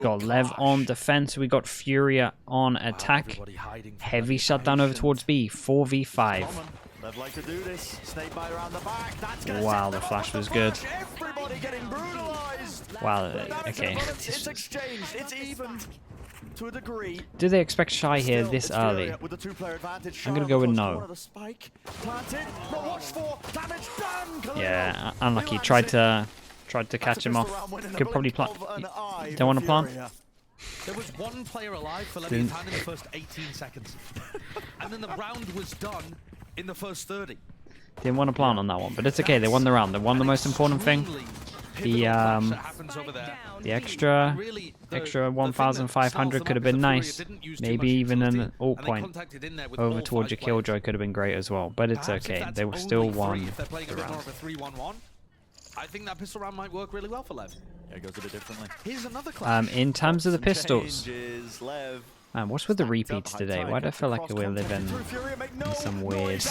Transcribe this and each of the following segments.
Got Lev on defense. We got Furia on attack. Heavy shutdown over towards B. 4v5. Wow, the flash was good. Wow, okay. Do they expect Shy here this early? I'm gonna go with no. Yeah, unlucky. Tried to catch him off. Could probably plant. Don't want to plant? There was one player alive for Leviathan in the first 18 seconds. And then the round was done in the first 30. Didn't want to plant on that one, but it's okay. They won the round. They won the most important thing. The extra 1,500 could have been nice. Maybe even an ult point over towards your killjoy could have been great as well. But it's okay. They were still won the round. I think that pistol round might work really well for Lev. Yeah, it goes a bit differently. Here's another clash. In terms of the pistols, what's with the repeats today? Why do I feel like we're living in some weird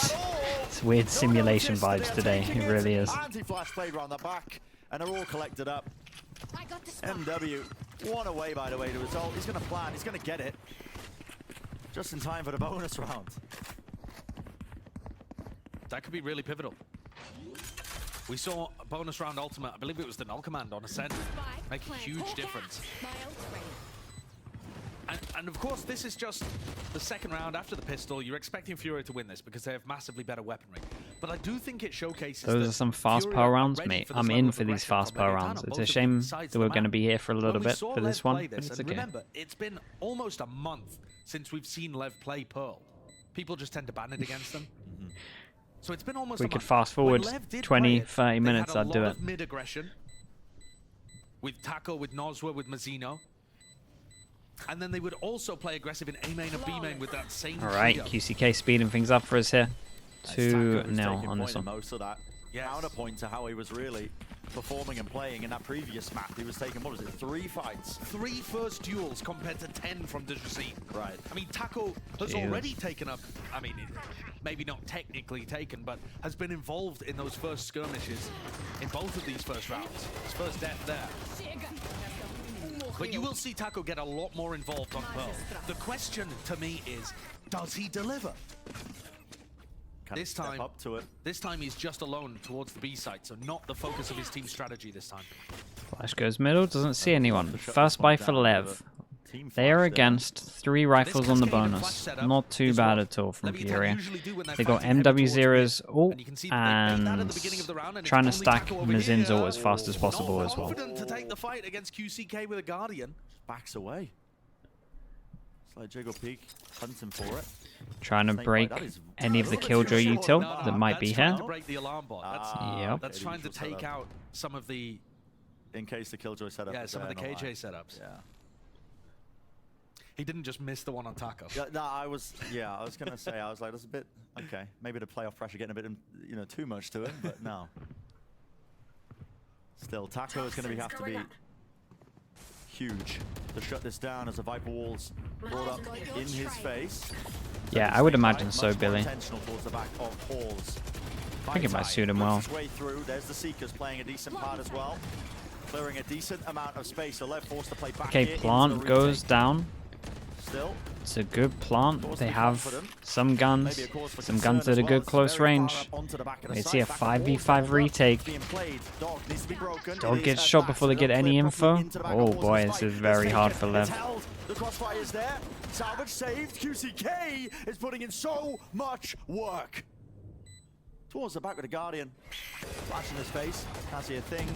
simulation vibes today? It really is. And they're all collected up. MW, one away by the way, the result. He's going to plan, he's going to get it. Just in time for the bonus round. That could be really pivotal. We saw a bonus round ultimate, I believe it was the null command on Ascent, make a huge difference. And of course, this is just the second round after the pistol. You're expecting Furia to win this because they have massively better weaponry. But I do think it showcases those are some fast power rounds, mate. I'm in for these fast power rounds. It's a shame that we're going to be here for a little bit for this one, but it's okay. Remember, it's been almost a month since we've seen Lev play Pearl. People just tend to ban it against them. So it's been almost we could fast forward 20, 30 minutes, I'd do it. Mid-aggression with Taco, with Nozwa, with Mazzino. And then they would also play aggressive in A main and B main with that same Alright, QCK speeding things up for us here. 2-0 on this one. Most of that counterpoint to how he was really performing and playing in that previous map. He was taking, what was it, 3 fights? 3 first duels compared to 10 from Dejacine. Right. I mean, Taco has already taken up, I mean, maybe not technically taken, but has been involved in those first skirmishes in both of these first rounds. His first death there. But you will see Taco get a lot more involved on Pearl. The question to me is, does he deliver? This time he's just alone towards the B site, so not the focus of his team strategy this time. Flash goes middle, doesn't see anyone. First buy for Lev. They are against 3 rifles on the bonus. Not too bad at all from Furia. They got MW0's ult and trying to stack Mazin's ult as fast as possible as well. To take the fight against QCK with a Guardian. Backs away. It's like Jiggle Peak hunting for it. Trying to break any of the Killjoy util that might be here. To break the alarm bot. Yep. That's trying to take out some of the... In case the Killjoy setup. Yeah, some of the KJ setups. Yeah. He didn't just miss the one on Taco. Yeah, no, I was going to say, I was like, that's a bit, okay, maybe the playoff pressure getting a bit, too much to him, but no. Still, Taco is going to have to be huge to shut this down as the Viper Wall's brought up in his face. Yeah, I would imagine so, Billy. I think it might suit him well. There's the Seekers playing a decent part as well. Clearing a decent amount of space, so Lev forced to play back. Okay, plant goes down. Still, it's a good plant. They have some guns at a good close range. We see a 5v5 retake. Dog gets shot before they get any info. Oh boy, this is very hard for Lev. The crossfire is there. Salvage saved. QCK is putting in so much work. Towards the back with the Guardian. Flash in his face. Can't see a thing.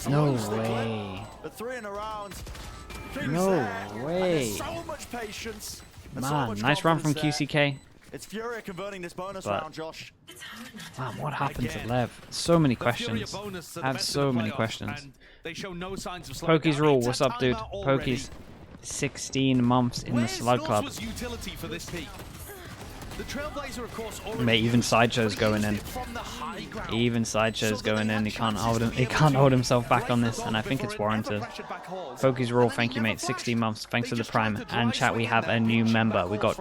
No way. The 3 in a round. No way. So much patience. Man, nice run from QCK. It's Furia converting this bonus round, Josh. Man, what happened to Lev? So many questions. I have so many questions. Pokies rule, what's up, dude? Pokies. 16 months in the Slug Club. The Trailblazer, of course, Mate, even Sideshow's going in. Even Sideshow's going in. He can't hold himself back on this, and I think it's warranted. Focus Raw, thank you, mate. 16 months. Thanks for the prime. And chat, we have a new member. We got,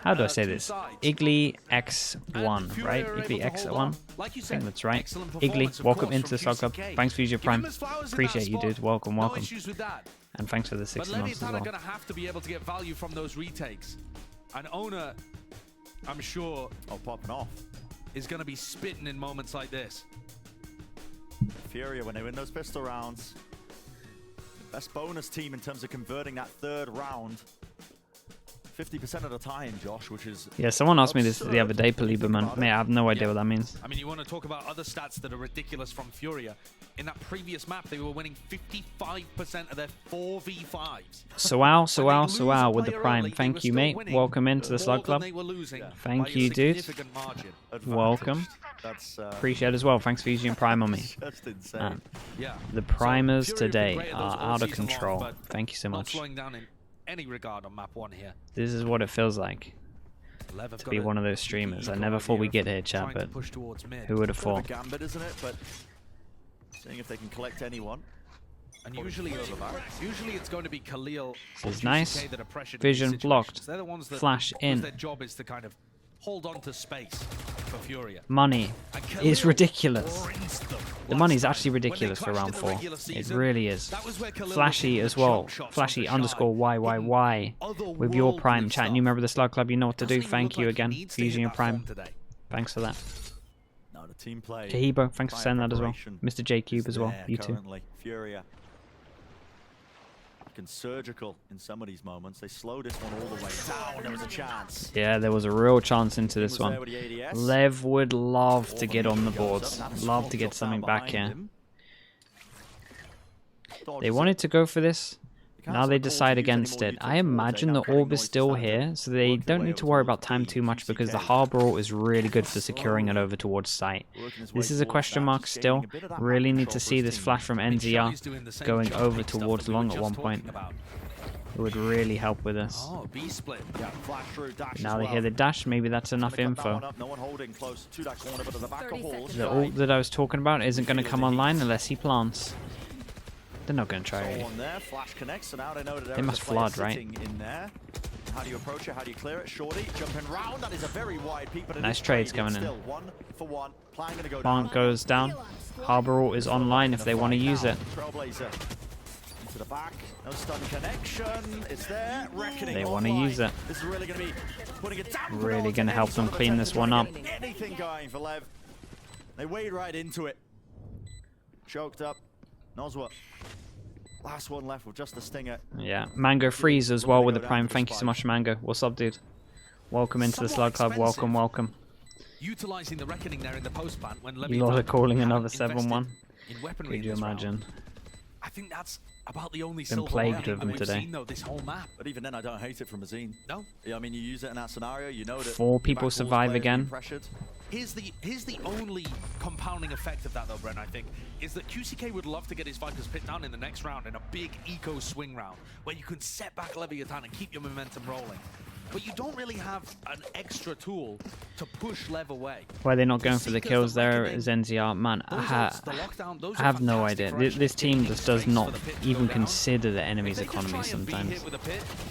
how do I say this? Igly X1, right? Igly X1. I think that's right. Igly, welcome into the Slug Club. Thanks for using your prime. Appreciate you, dude. Welcome, welcome. And thanks for the 60 months as well. Going to have to be able to get value from those retakes. An owner, I'm sure, popping off, is going to be spitting in moments like this. Furia, when they win those pistol rounds, best bonus team in terms of converting that third round 50% of the time, Josh, which is... Yeah, someone asked me this the other day, Paliba, man. Mate, I have no idea what that means. I mean, you want to talk about other stats that are ridiculous from Furia. In that previous map, they were winning 55% of their 4v5s. So wow with the prime. Thank you, mate. Welcome into the Slug Club. Thank you, dude. Welcome. Appreciate it as well. Thanks for using prime on me. The primers today are out of control. Thank you so much. Any regard on map 1 here. This is what it feels like to be one of those streamers. I never thought we'd get here, chat, but who would have thought? Gambit, isn't it? But seeing if they can collect anyone. And usually it's going to be Khalil. This is nice. Vision blocked. Flash in. Their job is to kind of hold on to space for Furia. Money is ridiculous. The money is actually ridiculous for round 4. It really is. Flashy as well. Flashy _YYY with your prime, chat. New member of the Slug Club, you know what to do. Thank you again for using your prime. Thanks for that. Kahibo, thanks for sending that as well. Mr. J Cube as well. You too. Furia. Surgical in some of these moments. They slow this one all the way down. There was a chance. Yeah, there was a real chance into this one. Lev would love to get on the boards. Love to get something back here. They wanted to go for this. Now they decide against it. I imagine the orb is still here, so they don't need to worry about time too much because the harbor is really good for securing it over towards site. This is a question mark still. Really need to see this flash from NZR going over towards long at one point. It would really help with this. Now they hear the dash, maybe that's enough info. The ult that I was talking about isn't going to come online unless he plants. They're not going to try. They must flood, right? How do you approach it? How do you clear it? Shorty jumping round. That is a very wide peak, but nice trades coming in. 1 for 1. Plant goes down. Harbor is online if they want to use it. Trailblazer into the back. No stun connection. It's there. Reckoning. They want to use it. This is really going to be putting it down. Really going to help them clean this one up. Anything going for Lev. They wade right into it. Choked up. Nozwa. Last one left with just the stinger. Yeah, Mango Freeze as well with the prime. Thank you so much, Mango. What's up, dude? Welcome into the Slug Club. Welcome, welcome. Utilizing the reckoning there in the post plant when you lot are calling another 7-1. Could you imagine? I think that's about the only been plagued with them today. Seen, though, this whole map. But even then, I don't hate it from Azine. No. Yeah, I mean, you use it in that scenario, you know that 4 people survive again. Here's the only compounding effect of that, though, Bren, I think, is that QCK would love to get his Vipers pit down in the next round in a big eco swing round where you can set back Leviathan and keep your momentum rolling. But you don't really have an extra tool to push Lev away. Why they're not going for the kills there is NZR. Man, I have no idea. This team just does not even consider the enemy's economy sometimes.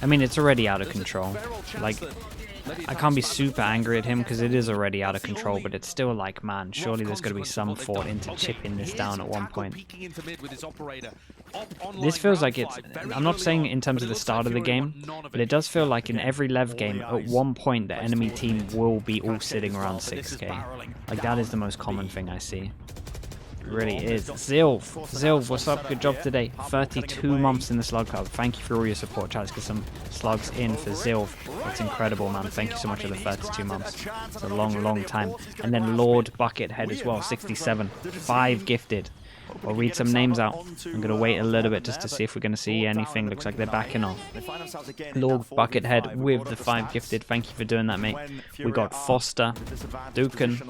I mean, it's already out of control. Like, I can't be super angry at him because it is already out of control, but it's still like, man, surely there's going to be some thought into chipping this down at one point. This feels like it's, I'm not saying in terms of the start of the game, but it does feel like in every Lev game, at one point the enemy team will be all sitting around 6k. Like, that is the most common thing I see. It really is. Zilv, what's up? Good job today. 32 months in the Slug Club. Thank you for all your support, chat. Let's get some slugs in for Zilv. That's incredible, man. Thank you so much for the 32 months. It's a long, long time. And then Lord Buckethead as well, 67. 5 gifted. I'll read some names out. I'm going to wait a little bit just to see if we're going to see anything. Looks like they're backing off. Lord Buckethead with the 5 gifted. Thank you for doing that, mate. We got Foster, Dukin,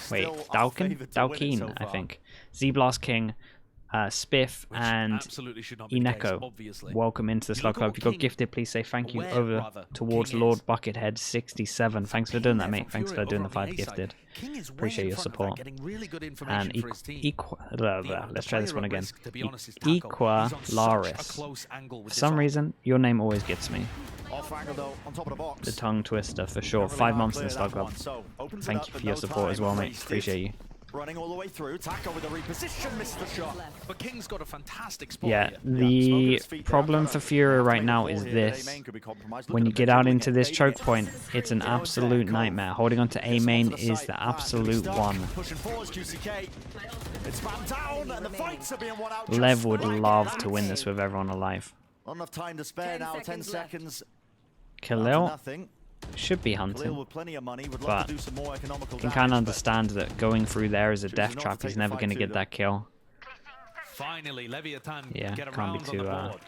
wait, Dalkin, I think. Z-Blast King, Spiff, and absolutely should not be the case, Ineko. obviously. Welcome into the Slug Club. If you got gifted, please say thank you Where, over rather, towards King Lord is. Buckethead 67. Thanks for doing that, mate. Thanks for doing the 5 gifted. King is way Appreciate in your front of that, support. getting really good information And for his team. let's try this one again. Risk, to be honest, is Taco. He's on such a Equalaris. close angle with For this some arm. reason, your name always gets me. Off angle though, on top of the box. The tongue twister for sure. Don't really 5 hard months in the clear Slug that Club. one. So, opens it Thank up, you but for your no support as well, time mate. wasted. Appreciate you. Running all the way through. Taco with the reposition, missed the shot. But King's got a fantastic spot Yeah, here. the problem for Furia right now is this. When you get out into this choke point, it's an absolute nightmare. Holding on to A main is the absolute one. Lev would love to win this with everyone alive. Not enough time to spare now. 10 seconds. Khalil Nothing. should be Khalil hunting, with plenty of money. Would but love to do some more economical can damage, kind of but understand that going through there is a death Choosing not trap. to He's take the never fight going to to get them. that kill. Finally, Leviathan Yeah, get can't around be on the too, board.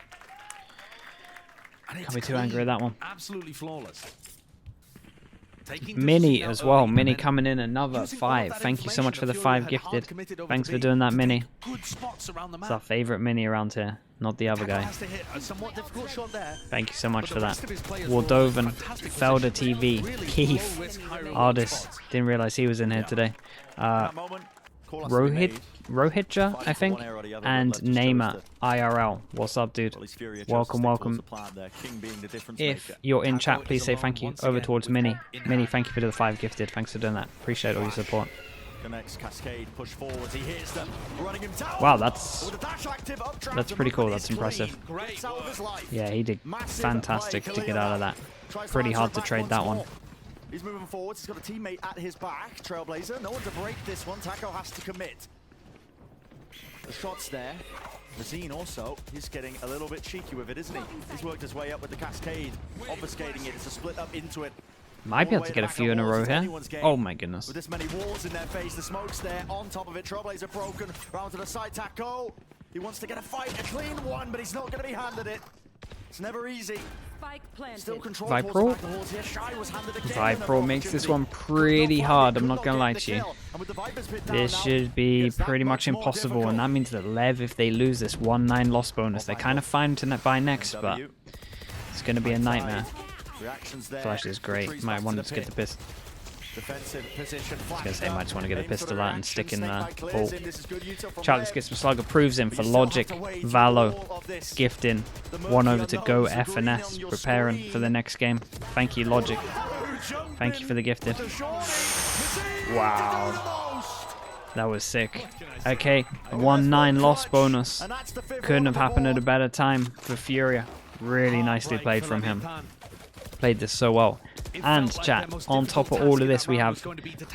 And it's Can't be too angry at that one. Absolutely flawless. Taking Mini Dustin as out well. early, Mini and then coming in another using all of 5. that Thank you so much information for the that 5 Furia had hard gifted. committed over Thanks to for B doing that, to Mini. pick good spots around the It's map. our favourite Mini around here, not the other Taco guy. has to hit a somewhat difficult shot there. Thank you so much But for the that. rest of his players were all in Wardoven, fantastic Felder position. TV, Really Keith, low-risk, high-reward Artist. spots. Didn't realise he was in here today. that moment, call has to be made. Rohitja, I think, One error or the other, but and let's just Neymar chose IRL. What's up, dude? At least Furia chose Welcome, to stick welcome. towards the plan there, King being the difference If maker. you're in Taco chat, please is say alone thank you. once Over again towards with Mini. ball in Mini, hand. thank you for the 5 gifted. Thanks for doing that. Appreciate all your support. Connects Cascade, push forwards, he hits them, running him down. Wow, that's With the dash active, updraft, that's the pretty cool. movement That's is impressive. clean. Gets out of his life. Yeah, he did Massive fantastic play, to get Khalil out of now that. tries to Pretty answer hard it to back trade once that one. more. He's moving forwards, he's got a teammate at his back, Trailblazer, no one to break this one, Taco has to commit. The shot's there. Mazine also, he's getting a little bit cheeky with it, isn't he? He's worked his way up with the Cascade, obfuscating it, it's a split up into it. Might be able to get a few in a row here. Oh my goodness. With this many walls in their face, the smoke's there, on top of it, Trailblazer broken, round to the side, Taco. He wants to get a fight, a clean one, but he's not going to be handed it. It's never easy. Still control Vipro? towards the back of the halls here. Shy was handed again another Vipro makes this one opportunity. pretty Could not hard, find it, I'm could not gonna get lie the to you. kill. And with the Vipers bit down This now, should be it's that pretty much more impossible, and difficult. that means that Lev, if they lose this 1-9 loss bonus, they're kind of fine to buy next, but W. it's going to be a nightmare. Reactions there. Flash is great. Retreats Might back want the to get the pit. pistol. Defensive position. I was going to say, might just want to get the Aims for pistol out and reaction. stick in Snake the bite clears ball. in. This is good Utah from Chat, let's Lev. get some slug approves him But for you still have Logic, to wait through Valo, all of this. gifting, The one murky over to Go unknowns, the green FNS, on your preparing for the screen. next game. Thank you, Logic. Thank you for the gifted. Wow. That was sick. Okay, 1-9 loss bonus. And that's the fifth Couldn't one have on the happened at a board. better time for Furia. Really nicely played from him. Played this so well. And chat, on top of all of this, we have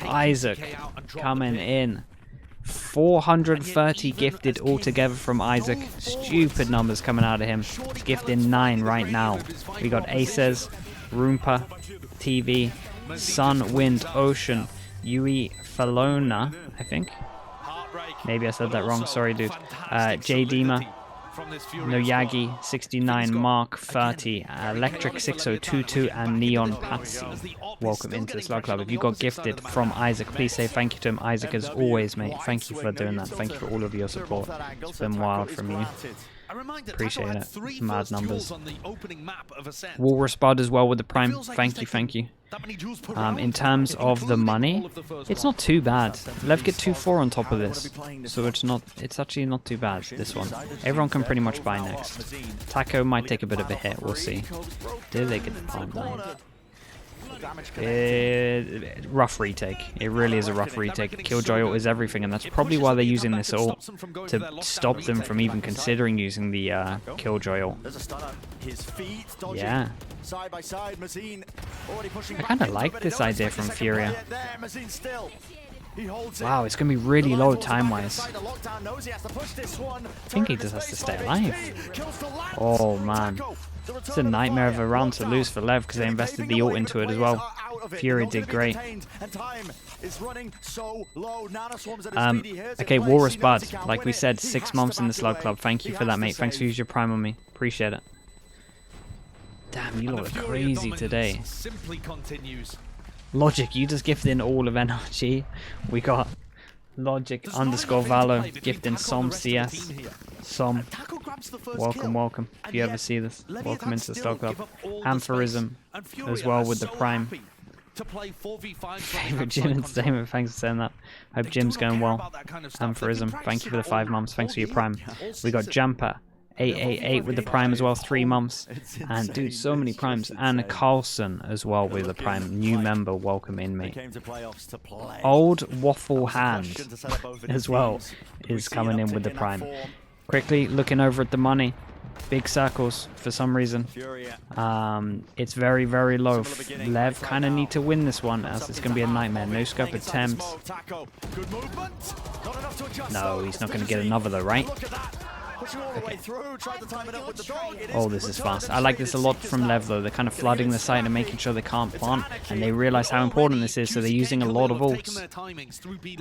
Isaac coming in. 430 gifted altogether from Isaac. Stupid numbers coming out of him. He's gifting 9 right now. We got Aces, Roompa, TV, Sun, Wind, Ocean, Yui Falona, I think. Maybe I said that wrong. Sorry, dude. J. Dima, Noyagi 69, Mark 30, Electric 6022, and Neon Patsy. Welcome into the Slug Club. If you got gifted from Isaac, please say thank you to him. Isaac, as always, mate. Thank you for doing that. Thank you for all of your support. It's been wild from you. Appreciate it. Mad numbers. Walrus Bud as well with the Prime. Thank you, thank you. In terms of the money, it's not too bad. Lev get 2-4 on top of this, so it's actually not too bad, this one. Everyone can pretty much buy next. Taco might take a bit of a hit, we'll see. Did they get the Prime down? Rough retake. It really is a rough retake. Killjoy ult is everything, and that's probably why they're using this ult, to stop them from even considering using the Killjoy ult. Yeah. I kind of like this idea from Furia. Wow, it's going to be really low time-wise. I think he just has to stay alive. Oh, man. It's a nightmare of a round to lose for Lev because they invested the ult into it as well. Fury did great. Okay, Walrus Bud. Like we said, 6 months in the Slug Club. Thank you for that, mate. Thanks for using your Prime on me. Appreciate it. Damn, you lot are crazy today. Logic, you just gifted in all of NRG. We got Logic underscore Valo gifting Som CS. Som, welcome. If you ever see this, welcome into the Star Club. Amphorism as well with the Prime. Favorite Jim Entertainment, thanks for saying that. Hope Jim's going well. Amphorism, thank you for the 5 months. Thanks for your Prime. We got Jumper 888 with the Prime as well, 3 months. And dude, so many Primes. And Carlson as well with the Prime. New member, welcome in, mate. Old Waffle Hand as well is coming in with the Prime. Quickly looking over at the money. Big circles for some reason. It's very, very low. Lev kind of need to win this one as it's going to be a nightmare. No scope attempt. No, he's not going to get another though, right? Okay. Oh, this is fast. I like this a lot from Lev though. They're kind of flooding the site and making sure they can't plant, and they realize how important this is, so they're using a lot of ults.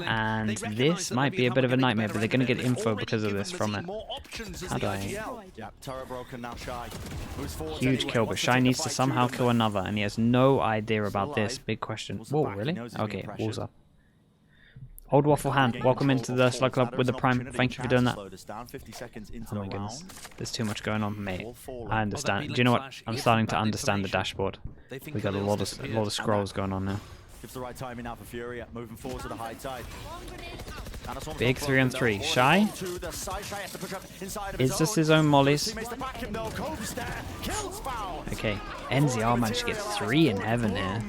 And this might be a bit of a nightmare, but they're going to get info because of this from it. How do I... Huge kill, but Shy needs to somehow kill another, and he has no idea about this. Big question. Whoa, really? Okay, walls up. Old Waffle Hand, welcome into the Slug Club with the Prime. Thank you for doing that. Oh my goodness, there's too much going on, mate. I understand. Do you know what? I'm starting to understand the dashboard. We got a lot of scrolls going on now. Big 3-on-3. Shy? Is this his own mollies? Okay, NZR managed to get 3 in heaven here.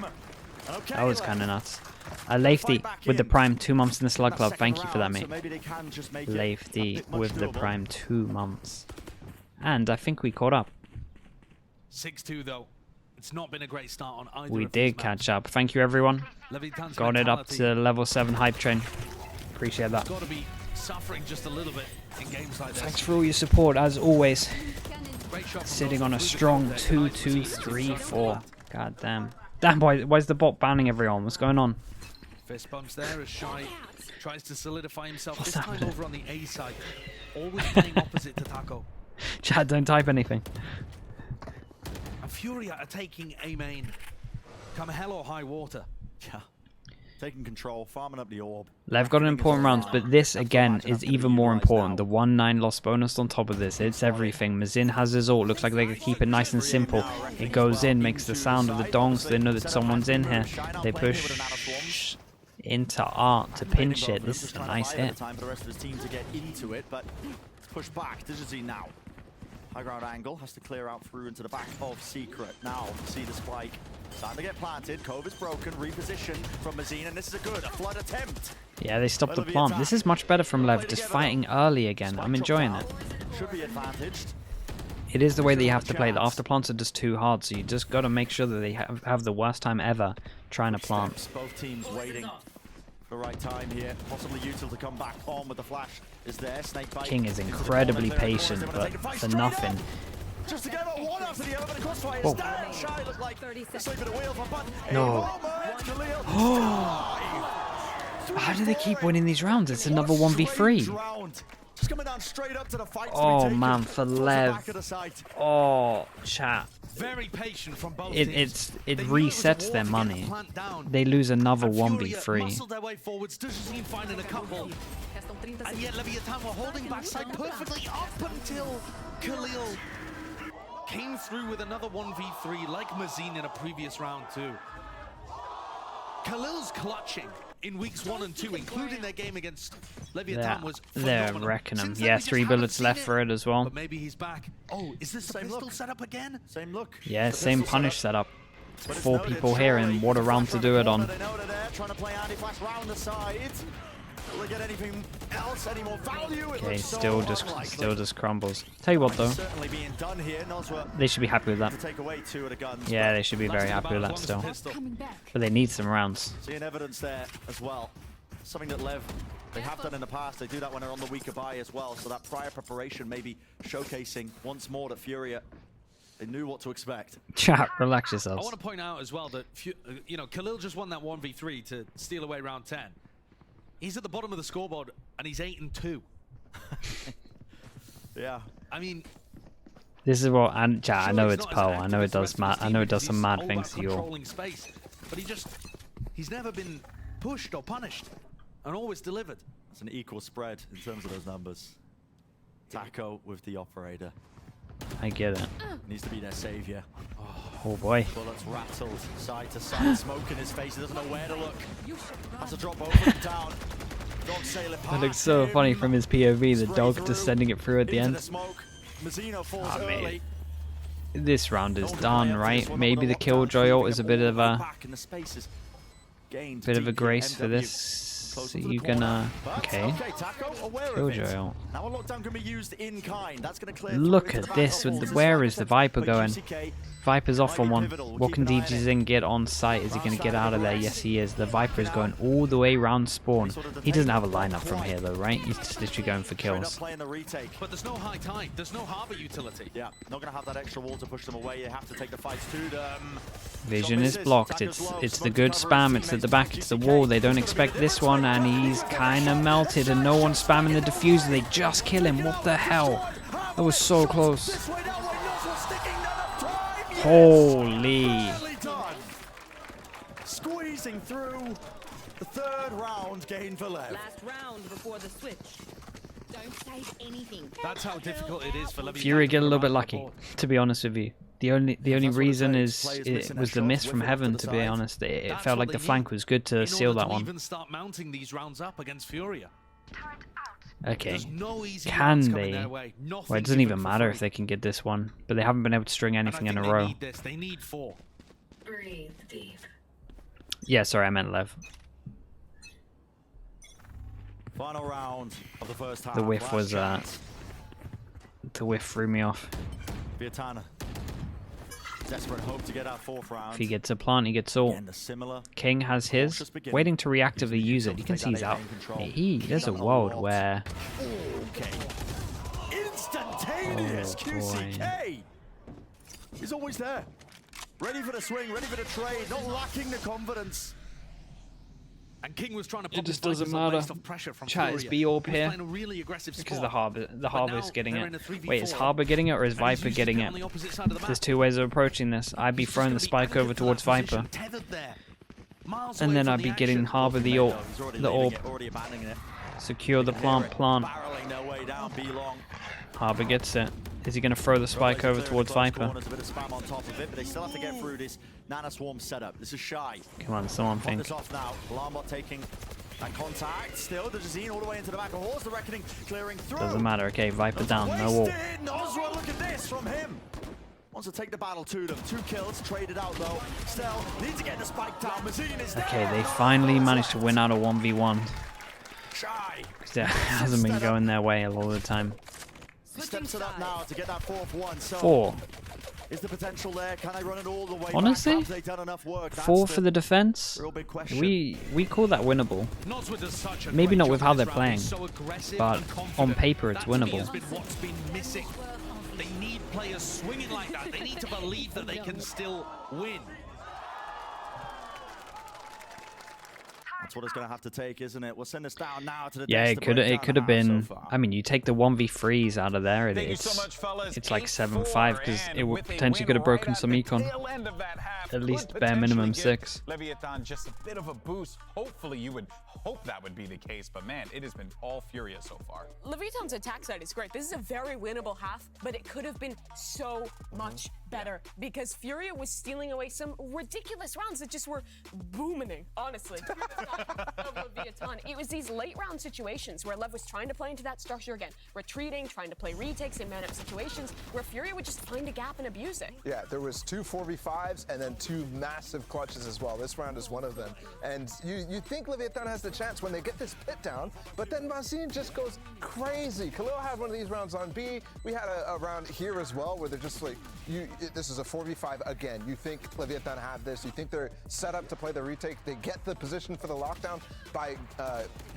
That was kind of nuts. Lafety with the Prime, 2 months in the Slug Club. Thank you for that, mate. Lafety with the Prime, 2 months. And I think we caught up. 6-2 though. It's not been a great start on either. We did catch up. Thank you, everyone. Got it up to level 7 hype train. Appreciate that. Got to be suffering just a little bit in games like this. Thanks for all your support, as always. Sitting on a strong 2-2-3-4. God damn. Damn, boy, why's the bot banning everyone? What's going on? Fist bumps there as Shy tries to solidify himself. This time over on the A side. Always playing opposite to Taco. Chad, don't type anything. And Furia are taking A main. Come hell or high water. Yeah. Taking control, farming up the orb. Lev got an important round, but this again is even more important. The 1-9 loss bonus on top of this. It's everything. Mazin has his ult. Looks like they could keep it nice and simple. It goes in, makes the sound of the dong so they know that someone's in here. They push into Art to pinch it. This is a nice hit. High ground angle has to clear out through into the back of Secret. Now, see the spike. Starting to get planted. Cove is broken. Reposition from Mazin, and this is a flood attempt. Yeah, they stopped the plant. This is much better from Lev, just fighting early again. I'm enjoying it. Should be advantaged. It is the way that you have to play. The after plants are just too hard, so you just got to make sure that they have the worst time ever trying to plant. Both teams waiting for the right time here. Possibly Util to come back on with the flash. Is there Snake Bite? King is incredibly patient, but for nothing. Just to get one after the other, but the crossfire is down. Shy looked like sleeping the wheel for button. No. How do they keep winning these rounds? It's another 1v3. Just coming down straight up to the fight. Oh man, for Lev. Oh, chat. Very patient from both it resets their money. They lose another 1v3. Their way forwards, finding a couple. And yet Leviathan were holding backside perfectly up until Khalil came through with another 1v3 like Mazin in a previous round too. Khalil's clutching in weeks 1 and 2, including their game against Leviathan, was phenomenal. They're wrecking him. Yeah, 3 bullets left for it as well. But maybe he's back. Oh, is this the pistol setup again? Same look. Yeah, same punish setup. 4 people here, and what a round to do it on. Okay, still just crumbles. Tell you what though, they should be happy with that. Yeah, they should be very happy with that still. But they need some rounds. Seeing evidence there as well. Something that Lev, they have done in the past. They do that when they're on the weaker buy as well. So that prior preparation maybe showcasing once more that Furia, they knew what to expect. Chat, relax yourselves. I want to point out as well that Khalil just won that 1v3 to steal away round 10. He's at the bottom of the scoreboard, and he's 8-2. Yeah. I mean, this is what, and chat, I know it's Pearl. I know it does some mad things to you all. Space, but he's never been pushed or punished, and always delivered. It's an equal spread in terms of those numbers. Taco with the operator. I get it. Needs to be their savior. Oh boy. Bullets rattled side to side, smoke in his face. He doesn't know where to look. Has to drop both of them down. Dog sailing past That looks so funny from his POV, the Spray dog through just sending it through at the into end. the smoke. Mazzino falls Ah, man. early. This round is Don't done, delay after right? this one, Maybe but the killjoy ult is a bit of a back in the spaces. Gained bit of a deep grace in for MW. this. Closer So to the you corner. gonna But, okay. Taco aware of it. Killjoy ult. Now a lockdown can be used in kind. That's going to clear Look through at into this the with back the, of where balls. is the Viper But going? QCK Viper's off might on be one. pivotal. We'll What keep can an eye on DG it. Zing get on site? Is he going to get out of there? Yes, he is. The Viper is going all the way around spawn. He doesn't have a lineup from here though, right? He's just literally going for Straight up kills. playing the retake. But there's no high tide. There's no harbor utility. Yeah, not going to have that extra wall to push them away. You have to take the fights to them. Vision is blocked. It's the good spam. It's at the back. It's the wall. They don't expect this one, and he's kind of melted. And no one's spamming the diffuser. They just kill him. What the hell? That was so close. Holy! Squeezing through the third round gain for Lev. Last round before the switch. Don't save anything. That's how difficult it is for Leviathan Fury to get a little bit arrive lucky, on board. to be honest with you. The only that's what it reason takes. is Players it missing was their the miss shots, from whip it heaven. to To the be side. honest, it That's felt what like the they flank need was good to in seal order that to one. even start mounting these rounds up against Furia. Okay, There's no easy can rounds coming they? their way. Nothing Well, it doesn't given even for matter free. if they can get this one, but they haven't been able to string And I anything in think a they row. need this. They need 4. Breathe deep. Yeah, sorry, I meant Lev. Final round of the first half. The whiff Last was chance. the whiff threw me off. Vietana. Desperate hope to get our fourth round. If he gets a plant, he gets ult. And a similar King has his, waiting to reactively use it. You can see he's out. There's a world where okay. Instantaneous Oh, boy. QCK. He's always there. Ready for the swing, ready for the trade, not lacking the confidence. And King was trying to It pop just his doesn't fighters on matter. based off pressure from Chat is Furia. B orb He was here playing a really aggressive because squad. the But Harbor's now getting they're in it. a 3v4, Wait, is Harbor getting it or is and he's Viper used getting to be it? on the opposite side of the map. There's 2 ways of approaching this. I'd be He's just throwing gonna the be spike anchored over to that towards position, Viper, tethered there. Miles and away then from I'd the be getting action. Harbor the He's ult, already the leaving orb, it, already abandoning it. secure the You can hear plant. it barreling their way down B long. Harbor gets it. Is he going to throw the spike over towards Viper? Corners, a bit of spam on top of it, but they still have to get through this Nana Swarm setup. This is Shy. Come on, someone Pop think. this off now. Alarmbot taking that contact. Still, the Jazine all the way into the back of Horse. The Reckoning clearing through. Doesn't matter. Okay, Viper down. No ult. Wasted. Noswell, look at this from him. Wants to take the battle to them. 2 kills, traded out though. Still, needs to get the spike down. Mazine is there. Okay, they finally managed to win out a 1v1. Shy. Because it hasn't been going their way a lot of the time. Steps it up now to get that 4th one. So 4. is the potential there? Can they run it all the way Honestly, back? Have they done enough work? That's 4 for the defense. real big question. We call that winnable. Noswell does such a Maybe great not job with how in this they're round. playing, He's so aggressive but and on confident. paper it's That, to me, winnable. has been what's been missing. They need players swinging like that. They need to believe that they can still win. That's what it's going to have to take, isn't it? We'll send us down now to the Yeah, desk it to could break it down could have the house been. so far. I mean, you take the 1v3s out of there, Thank you so much, fellas. it's like 8-4, 7-5 because it would and with a potentially win could have broken right at some the econ. tail end of that half At could least bare minimum potentially 6. give Leviathan just a bit of a boost. Hopefully, you would hope that would be the case, but man, it has been all Furia so far. Leviathan's attack side is great. This is a very winnable half, but it could have been so much better because Furia was stealing away some ridiculous rounds that just were booming, honestly. Of Leviathan. It was these late round situations where Lev was trying to play into that structure again, retreating, trying to play retakes in man-up situations where Furia would just find a gap and abuse it. Yeah, there was 2 4v5s and then 2 massive clutches as well. This round is one of them. And you think Leviathan has the chance when they get this pit down, but then Mazine just goes crazy. Khalil had one of these rounds on B. We had a round here as well where they're just like, this is a 4v5 again. You think Leviathan have this. You think they're set up to play the retake. They get the position for the lockdown by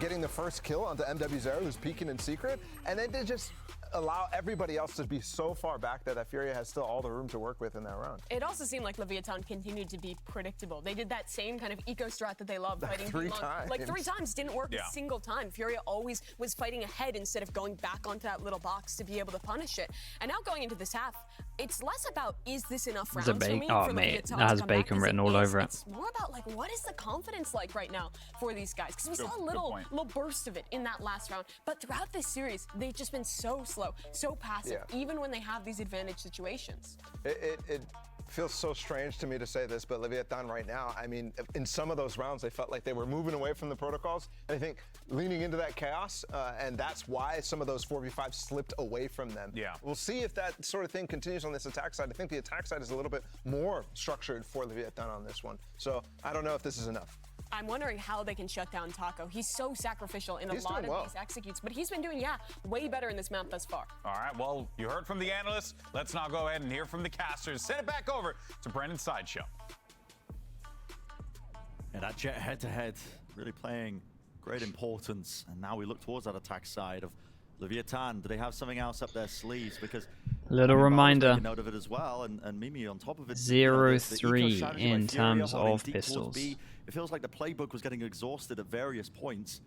getting the first kill onto MW0, who's peeking in secret. And then they just allow everybody else to be so far back that Furia has still all the room to work with in that round. It also seemed like Leviathan continued to be predictable. They did that same kind of eco strat that they love, fighting three Beelong. times. Like 3 times, didn't work a single time. Furia always was fighting ahead instead of going back onto that little box to be able to punish it. And now going into this half, it's less about is this enough rounds for me Oh, for mate, Leviathan that to has come back, bacon as written all over it. It's more about like what is the confidence like right now for these guys? Because we saw a little burst of it in that last round, but throughout this series, they've just been so slow, so passive, even when they have these advantage situations. It feels so strange to me to say this, but Leviathan right now, I mean, in some of those rounds, they felt like they were moving away from the protocols. And I think leaning into that chaos, and that's why some of those 4v5 slipped away from them. Yeah. We'll see if that sort of thing continues on this attack side. I think the attack side is a little bit more structured for Leviathan on this one. So I don't know if this is enough. I'm wondering how they can shut down Taco. He's so sacrificial in a lot of these executes, but he's been doing, way better in this map thus far. All right, well, you heard from the analysts. Let's now go ahead and hear from the casters. Send it back over to Brendan's Sideshow. Yeah, that Jet head-to-head really playing great importance. And now we look towards that attack side of Leviathan. Do they have something else up their sleeves? Because little reminder, note of it as well, and Mimi on top of it. 0-3 in terms of pistols. It feels like the playbook was getting exhausted at various points.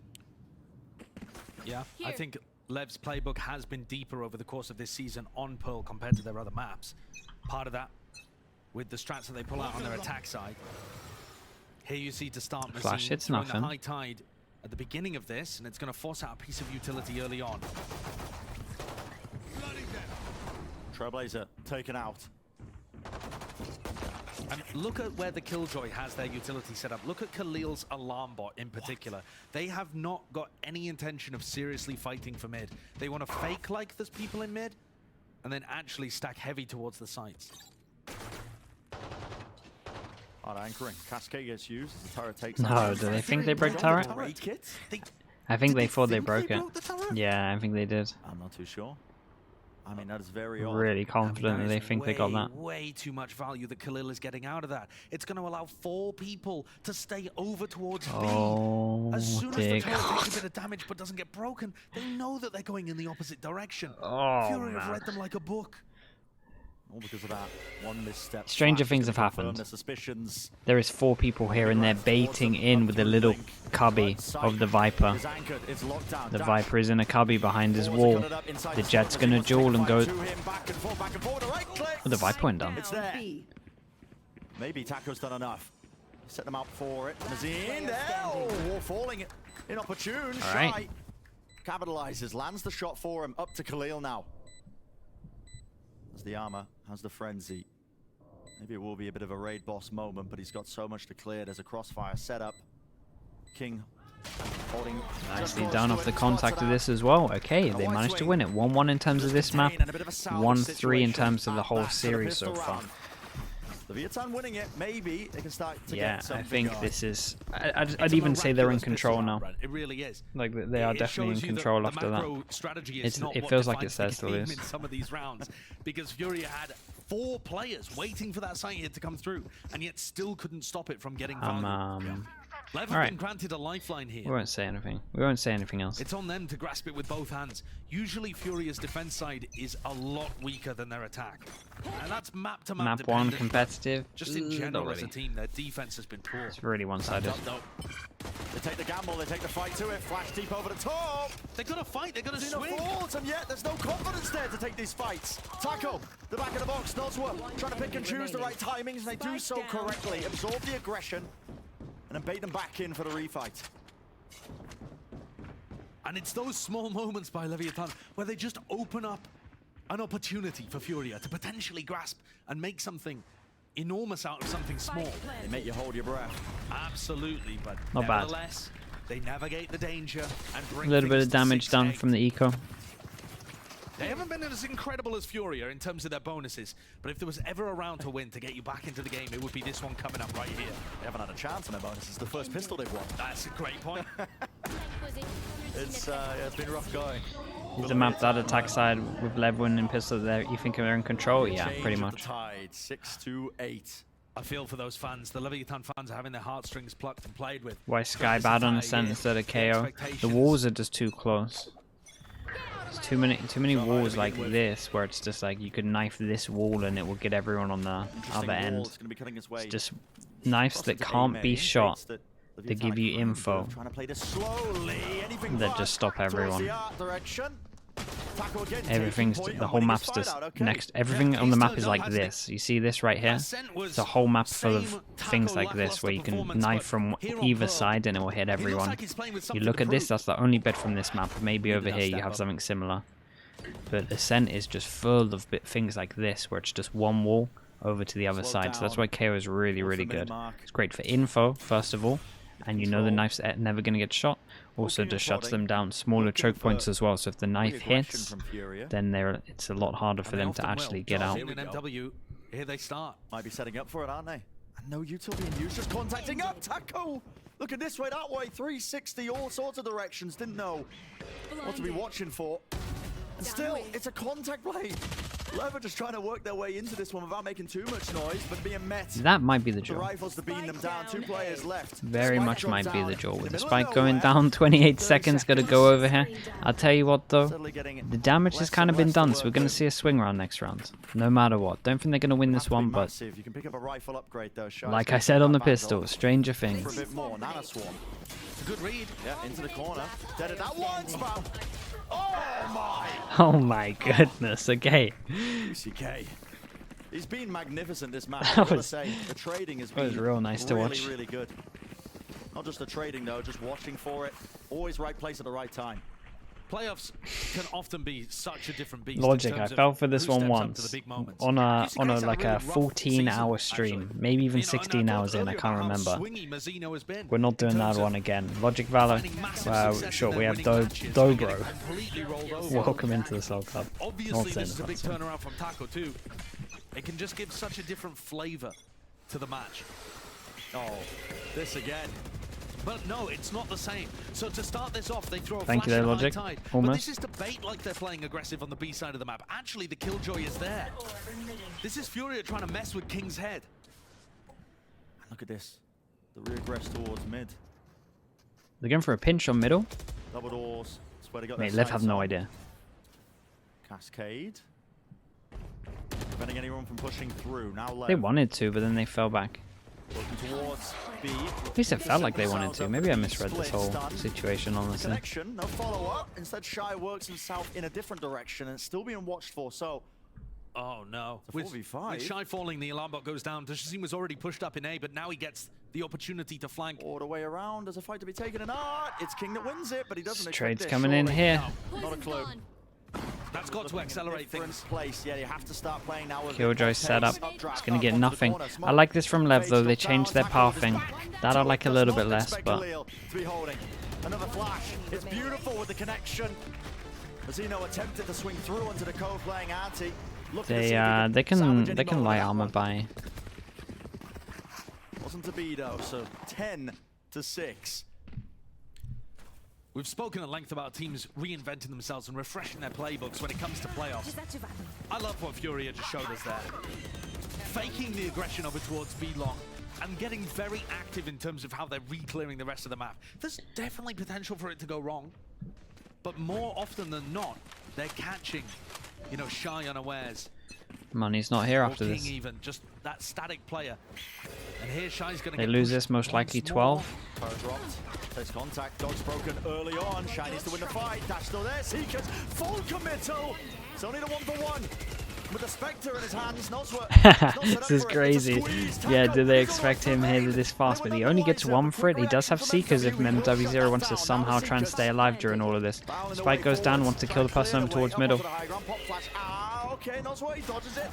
Yeah, I think Lev's playbook has been deeper over the course of this season on Pearl compared to their other maps. Part of that with the strats that they pull out on their attack side. Here you see to start Flash hits throwing nothing. the high tide at the beginning of this, and it's going to force out a piece of utility early on. Trailblazer taken out. And look at where the Killjoy has their utility set up. Look at Khalil's alarm bot in particular. They have not got any intention of seriously fighting for mid. They want to fake like there's people in mid, and then actually stack heavy towards the sites. Hard anchoring. Cascade gets used as the turret takes No, do they think they broke turret? I think they thought they broke it. Yeah, I think they did. I'm not too sure. I mean, that is very odd. Really confident that they think they got that. Way too much value that Khalil is getting out of that. It's going to allow 4 people to stay over towards B. Oh, as soon as the dear turret God. takes a bit of damage but doesn't get broken, they know that they're going in the opposite direction. Oh, Fury have man. read them like a book. All because of that one misstep. Stranger Flash things to have confirm happened. their suspicions. There is 4 people here and they're baiting in with a little cubby of the Viper. Is anchored, it's locked down. The Dash. Viper is in a cubby behind his Forwards wall. cut it up inside The the Jet's smoke gonna as he duel and wants go. to find to him, back and forth, a right click. Oh, the Viper went down. It's there. Maybe Taco's done enough. Set them up for it. Mazin there. Oh, War falling inopportune. All right. Shy capitalizes, lands the shot for him. Up to Khalil now. As the armor has the frenzy. Maybe it will be a bit of a raid boss moment, but he's got so much to clear. There's a crossfire setup. King holding. Nicely done off the contact of this as well. Okay, they managed to win it. 1-1 in terms of this map. 1-3 in terms of the whole series so far. Leviathan winning it, maybe they can start to Yeah, get something I think going. this is... I'd even say they're in control now. It really is. Like, they are definitely in control after that. Strategy is not It what feels like defines it says the to game lose. in some of these rounds, because Furia had 4 players waiting for that site hit to come through, and yet still couldn't stop it from getting value. Lev have been granted a lifeline here. We won't say anything. We won't say anything else. It's on them to grasp it with both hands. Usually Furia's defense side is a lot weaker than their attack. And that's map to map. Map 1 dependent. competitive. Just in general not as a really. team, their defense has been poor. It's really one-sided. They take the gamble, they take the fight to it. Flash deep over the top. They're gonna fight, they're gonna Zeno swing. falls, and yet there's no confidence there to take these fights. Taco, the back of the box, Nosworth trying to pick and choose the right timings, and they do so correctly. Absorb the aggression, and then bait them back in for the refight. And it's those small moments by Leviathan where they just open up an opportunity for Furia to potentially grasp and make something enormous out of something small. They make you hold your breath. Absolutely, but Not bad. nevertheless, they navigate the danger and A bring little bit things of to damage done 6-8. from the eco. They haven't been as incredible as Furia in terms of their bonuses, but if there was ever a round to win to get you back into the game, it would be this one coming up right here. They haven't had a chance on their bonus. It's the first pistol they've won. That's a great point. It's been rough going. Is the map that attack side with Lev winning pistol there? You think they're in control? Yeah, Change pretty of much. The tide, 6-8. I feel for those fans. The Leviathan fans are having their heartstrings plucked and played with. Why Sky bad on the center instead of KO? The walls are just too close. There's too many walls like this where it's just like you could knife this wall and it will get everyone on the other end. It's just knives that can't be shot that give you info that just stop everyone. Everything's the whole map's just next. Everything on the map is like this. You see this right here? It's a whole map full of things like this where you can knife from either side and it will hit everyone. You look at this, that's the only bit from this map. Maybe over here you have something similar. But Ascent is just full of things like this where it's just one wall over to the other side. So that's why KO is really, really good. It's great for info, first of all. And you know the knife's never going to get shot. Also just shuts them down. Smaller choke points as well. So if the knife hits, then it's a lot harder for them to actually get out. MW, here they start. Might be setting up for it, aren't they? And no Utopian use, just contacting up. Taco! Looking this way, that way, 360, all sorts of directions. Didn't know what to be watching for. And still, it's a contact play. Lever just trying to work their way into this one without making too much noise, but being met. That might be the The draw. rifles to beam them down. 2 players left. Very much might be the draw. With the spike going down, 28 seconds, got to go over here. I'll tell you what though, the damage has kind of been done, so we're going to see a swing round next round. No matter what. Don't think they're going to win this one, but You can pick up a rifle upgrade though, like I said on the pistol, stranger things. For a bit more, Nana Swarm. It's a good read. Yeah, into the corner. Dead at that one spam. Oh my! Oh my goodness, okay. UCK. He's been magnificent this match. That I've got to was- say, the trading has that was been real nice to really, watch. really good. Not just the trading though, just watching for it. Always right place at the right time. Playoffs can often be such a different beast. Logic, in I terms of fell for this who one steps up to once the big moments. on a These guys like had a really rough 14-hour season, stream, actually. maybe even You know, and 16 I hours talked in. I earlier can't about how remember. swingy Mazzino has been We're not in doing that terms of one again. Logic Valor, finding massive success sure, in we their have winning matches, and getting Dobro. completely rolled over. Welcome into the Soul Club. Not Obviously, saying this is a big that's it. turnaround from Taco too. It can just give such a different flavor to the match. Oh, this again. But no, it's not the same. So to start this off, they throw a Thank you flash there, and a high Logic. tide. Almost. But this is to bait like they're playing aggressive on the B side of the map. Actually, the Killjoy is there. This is Furia trying to mess with King's head. Look at this. The regress towards mid. They're going for a pinch on middle. Double doors. That's where they got Mate, their Lev have sights no on. idea. Cascade. Preventing anyone from pushing through. Now Lev. They wanted to, but then they fell back. Working towards B. At least it felt like they wanted to. Maybe I misread this whole situation, honestly. Connection, no follow-up. Instead, Shy works himself in a different direction, and it's still being watched for. So, Oh no. It's a 4v5. With Shy falling, the alarm bot goes down. Dashim was already pushed up in A, but now he gets the opportunity to flank. all the way around. There's a fight to be taken, and it's King that wins it, but he doesn't expect Trade's this, coming in surely. here. Not a clue. That's got to Looking in a accelerate different things. place. Yeah, you have to start playing now with Killjoy pace. setup. Up, draft, It's going to get up, onto the nothing. corner. I Smoke. like this from Lev, though. They Fade changed down, their tackle with his pathing. back. That I like a Does little not bit less, expect but Khalil to be holding. Another flash. It's beautiful with the connection. Mazzino attempted to swing through onto the co-playing Auntie. they can light armor by. Wasn't to be though, so 10-6. We've spoken at length about teams reinventing themselves and refreshing their playbooks when it comes to playoffs. I love what Furia just showed us there. Faking the aggression over towards B long and getting very active in terms of how they're re-clearing the rest of the map. There's definitely potential for it to go wrong, but more often than not, they're catching, you know, Shy unawares. Money's not here Or after King this. even, just that static player. And here Shy's gonna They get lose pushed this, most likely once more. 12. Power dropped. Takes contact. Dodge broken early on. Shy needs to win the fight. Dash still there. Seekers. Full committal. It's only the 1-for-1. With the Spectre in his hands. Not sweat. This is crazy. Yeah, did they expect him here this fast? But he only gets one for it. He does have Seekers if MW0 wants to somehow try and stay alive during all of this. Spike goes down, wants to kill the person over towards middle. Okay, not sweat. He dodges it.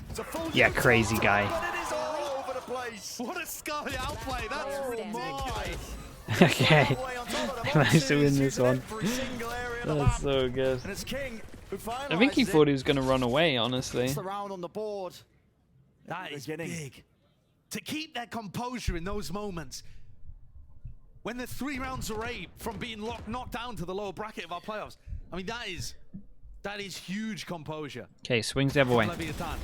It's a full Yeah, crazy guy. But it is all over the place. What a Scully outplay, that's ridiculous. Okay, They managed to win this one. That's so good. And it's King who I think he finalizes thought it. he was going to run away, honestly. It's the round on the board. That is Beginning. big. To keep their composure in those moments, when they're 3 rounds away from being knocked down to the lower bracket of our playoffs. I mean, that is huge composure. Okay, swings the other way. Leviathan.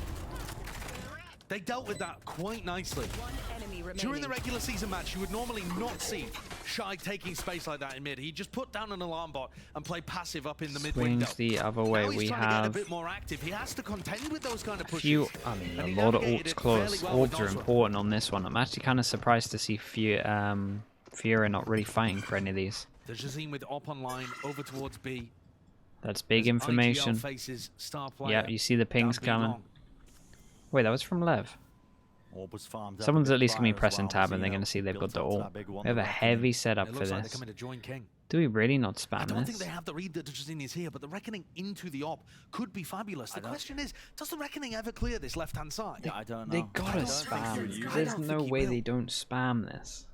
They dealt with that quite nicely. One enemy remaining. During the regular season match, you would normally not see Shy taking space like that in mid. He'd just put down an alarm bot and play passive up in the mid window. Swings the other way. Now he's We trying to get a have bit more active. He has to contend with those kind of a pushes. few. I mean, And he a lot of navigated ults it close. fairly well with Ults are Ozra. important on this one. I'm actually kind of surprised to see Furia not really fighting for any of these. The Jazeen with Op online over towards B. That's big As IGL information. faces star player Yeah, you see the pings down B coming. long. Wait, that was from Lev. Orb was farmed up Someone's a bit at least going to be prior as pressing well, tab so, and they're you going know, to see they've got built the up to ult. that big one, We have the a Reckoning. heavy setup It for looks like they're this. coming to join King. Do we really not I spam don't think this? they have the read that the Jazeen is here, but the Reckoning into the Op could be fabulous. The question is, does the Reckoning ever clear this left-hand side? Yeah, I don't know. They gotta I don't think spam. you use There's it. no way they don't spam this.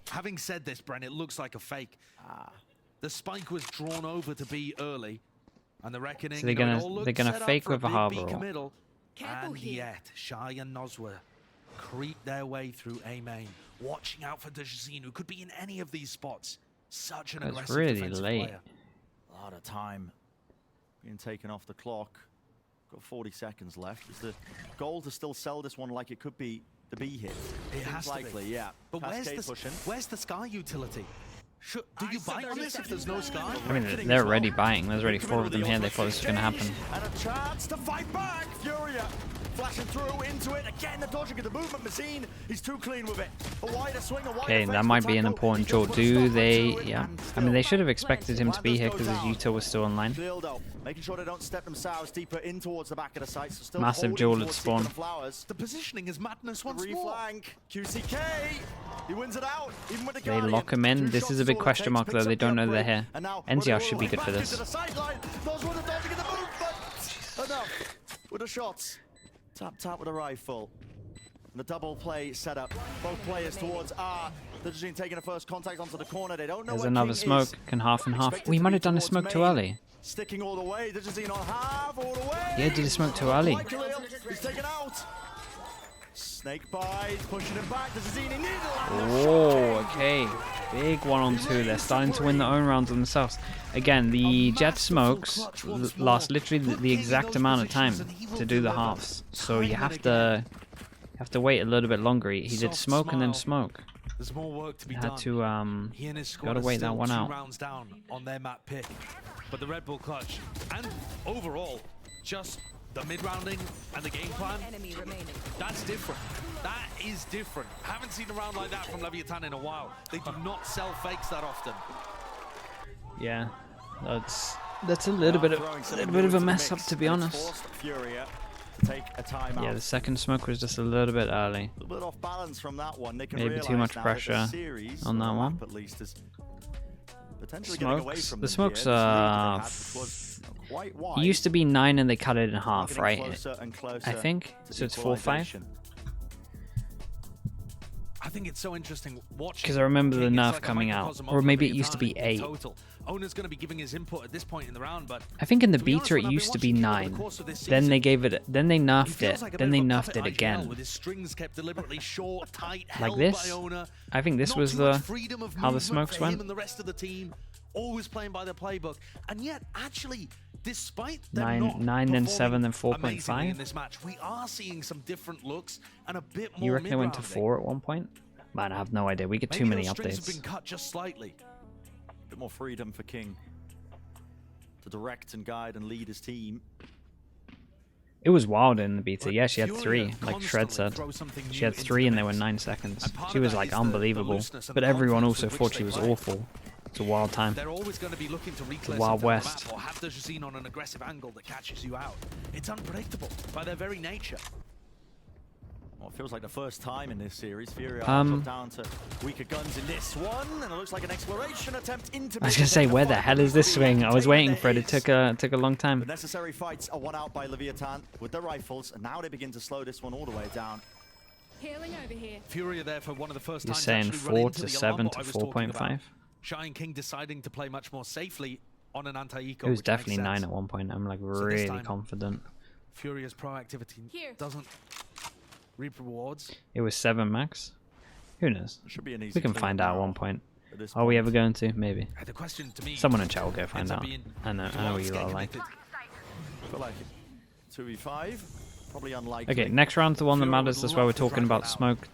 Having said this, Bren, it looks like a fake. The spike was drawn over to B early, and the Reckoning. So they're you know, it gonna- all looked they're gonna set up fake for with a big harbor B ult. committal, Careful and here. yet Shy and Nozwa creep their way through A main, watching out for Dejazine, who could be in any of these spots. Such an That's aggressive really defensive late. player. A lot of time being taken off the clock. Got 40 seconds left. Is the goal to still sell this one like it could be the B hit? It has to likely, be. yeah. But Cascade pushing. where's the Sky utility? Do you buy on this if there's no Sky? I mean, they're already buying. There's already 4 of them here. They thought this was going to happen. And a chance to fight back. Furia flashing through into it. Again, the dodging of the movement machine. He's too clean with it. A wider swing, a wider Okay, face that for might be an Taco. important He draw. just put a Do stop they? to it, Yeah. and I mean, they still should have expected him to be here because his Wanderers util was still online. Dildo, making sure they don't step themselves deeper in towards the back of the site. So still Massive holding jewel at towards spawn. Secret of Flowers. The positioning is madness once more. Reflank, QCK. He wins it out, even with the They Guardian. lock him in. 2 This shots is a big all it question takes, mark, picks though. up They the don't know they're upgrade. here. And now NCR Rodeo should be good back for into this. the sideline. Those were the dodging of the movement. Enough with the shots. Tap with a rifle. And the double play setup. Both players towards R. They're just taking a first contact onto the corner. They don't know There's where another King smoke. is. Can half and half. Expected We to might be have done a towards smoke too main. early. Sticking all the way. They're just on half all the way. Yeah, did he smoke too early? Like Khalil, he's taken out. Snake bite, pushing him back. This is Zini Oh, okay. Big 1-on-2. They're starting to win their own rounds themselves. Again, the jet smokes last literally the exact amount of time to do the halves. So you have to wait a little bit longer. He did smoke and then smoke. There's more work to be You done. had to He and his squad gotta are wait that still one 2 out. rounds down on their map pick. But the Red Bull clutch and overall just the mid-rounding and the game plan, Enemy remaining. that's different. That is different. Haven't seen a round like that from Leviathan in a while. They do not sell fakes that often. Yeah, that's a little bit of a mess up, to be honest. Furia to take a timeout. Yeah, the second smoke was just a little bit early. A little bit off balance from that one. They can Maybe too realize much now pressure that the series on that the one. map at least is potentially getting away Smokes. from The them smokes here. This lead that they are. had, which was quite wide, It used to be 9 and they cut it in half, getting right? closer and closer I think to so. It's 4-5. equalization. I think it's so interesting watching. 'Cause I remember the King. It's nerf like a coming out. microcosm Or of maybe it Leviathan used to be in 8. Total. Owner's going to be giving his input at this point in the round, but I think in the to be honest, beta when it I've been used to be watching King over the 9. course of this Then season, they gave it. Then they he nerfed feels it. like a Then bit they of a nerfed puppet it IGL again. with his strings kept deliberately short, tight, Like held this? by Owner. I think this Not was too much the freedom of how the movement smokes for him went. and the rest of the team, always playing by the playbook, and yet actually, despite them 9, not 9, then performing 7, then amazingly 4.5. in this match, we are seeing some different looks and a bit more. You reckon they went to mid-rounding. 4 at one point? Man, I have no idea. We get too Maybe many those strings have updates. been cut just slightly. A bit more freedom for King to direct and guide and lead his team. It was wild in the beta. Yeah, she had Furia 3, like Shred constantly said. throws something She new had into 3 the and they were mix. 9 seconds. And part She of was that like is the unbelievable. looseness and But the everyone confidence also with thought which she they was play. awful. It's a wild time. They're always going to be looking to reclaim Wild something on the West. map or have the Jazeen on an aggressive angle that catches you out. It's unpredictable by their very nature. Well, it feels like the first time in this series. Furia Um, are down to weaker guns in this one, and it looks like an exploration attempt into. I was gonna say, where the hell is this swing? I was waiting for it. It took a long The time. necessary fights are won out by Leviathan with the rifles, and now they begin to slow this one all the way down. Healing over here. Furia there for one of the first You're times saying actually run 4 into to the 7 alarm to bot I was talking about. 4.5? Shy and King deciding to play much more safely on an anti-eco. It was which makes definitely 9 sense. at one point. I'm like this really time- confident. Furia's proactivity Here. doesn't reap rewards. It was 7 max. Who knows? It should be an easy We can clean find out at now one point. at this Are we point. ever going to? Maybe. The question to me, Someone in chat will go find ends up out. being, I know do what Arts you get are like. committed? I feel like it. 2v5. Probably unlikely. Okay, next round's the one that Furia matters. would That's why we're love to talking drag about one out.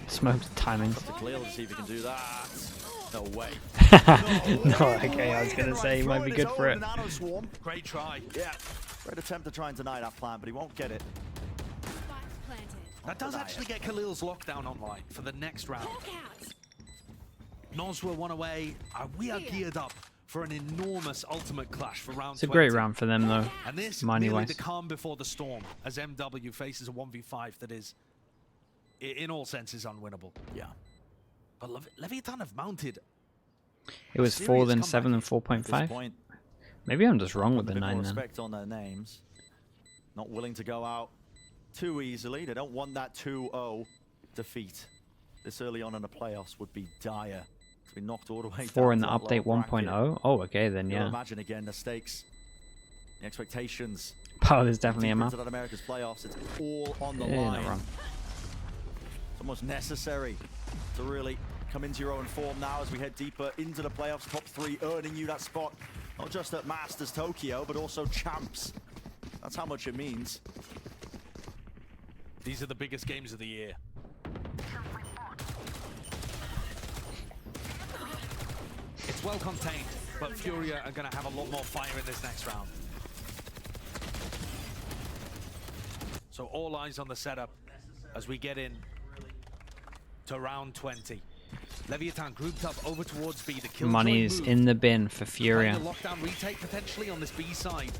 smoke timing. To Khalil to see if he can do that. No way. No, okay, I was gonna say he might be good for it. Nano swarm. Great try. Yeah. Great attempt to try and deny that plan, but he won't get it. Spike planted. That does actually get Khalil's lockdown online for the next round. Hawk out. Nos were one away. We are geared up for an enormous ultimate clash for round It's a 20. great round for them though, And this money merely wise. the calm before the storm as MW faces a 1v5 that is, in all senses, unwinnable. Yeah. But Leviathan have mounted. It was serious 4 then comeback 7 then At this 4.5. point, Maybe I'm just wrong with a the bit more 9 then. respect on their names. Not willing to go out too easily. They don't want that 2-0 defeat. This early on in the playoffs would be dire. To be knocked all the way 4 in down the to that update lower bracket. 1.0. Oh, okay then, You'll yeah. imagine again the stakes, the expectations. Oh, there's definitely a Deep map. into that America's playoffs, it's all on the Yeah, line. not wrong. It's almost necessary to really come into your own form now as we head deeper into the playoffs. Top 3 earning you that spot, not just at Masters Tokyo, but also champs. That's how much it means. These are the biggest games of the year. It's well contained, but Furia are going to have a lot more fire in this next round. So all eyes on the setup as we get in to round 20. Leviathan grouped up over towards B. The kill Money's in the bin for Furia. The lockdown retake potentially on this B side.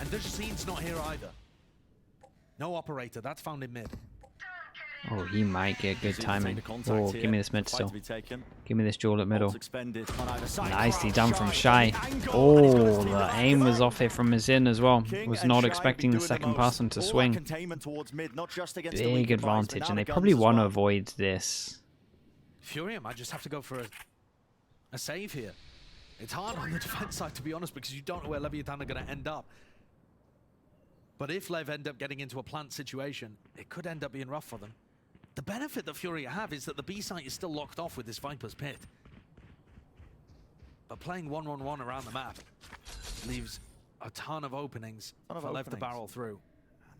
And Dushazin's not here either. No operator, that's found in mid. Oh, he might get good See the timing. contact Oh, here. give me this mid Fight still. to be taken. Give me this duel at middle. Bolts expended on either side. Nicely Crowd done from Shy. Oh, the aim was off here from Mazin as well. King Was and not Shy expecting be the doing second most. pass into All that swing. containment towards mid, not just against the Big weaker buys, but advantage, now and the they guns probably as want to well. avoid this. Furia might just have to go for a save here. It's hard on the defense side, to be honest, because you don't know where Leviathan are going to end up. But if Lev end up getting into a plant situation, it could end up being rough for them. The benefit that Furia have is that the B site is still locked off with this Viper's Pit. But playing 1-1-1 around the map leaves a ton of openings for Lev to barrel through.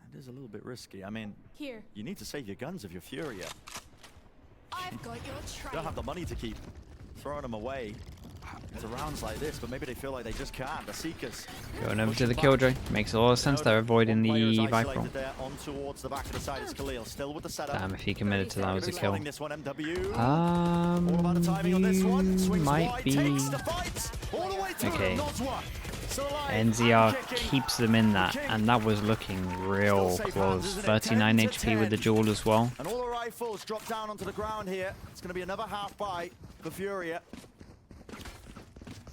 And it is a little bit risky. I mean, Here. you need to save your guns if you're Furia. I've got your You trail. don't have the money to keep throwing them away into rounds like this, but maybe they feel like they just can't. The Seekers. Going over to the Killjoy. Makes a lot of sense. They're avoiding the Viper. There on towards the back of the side is Khalil, still with the setup. Damn, if he committed to that, was a Who's kill. calling this one, MW? All about the timing on this one. Swings Might wide, be. takes the fight, all the way through, Okay. nods one. Still alive, NZR and kicking. keeps them in that, and that was looking real Still safe close. hands, isn't it? 39 10 to HP with the 10. duel as well. And all the rifles drop down onto the ground here. It's going to be another half buy for Furia.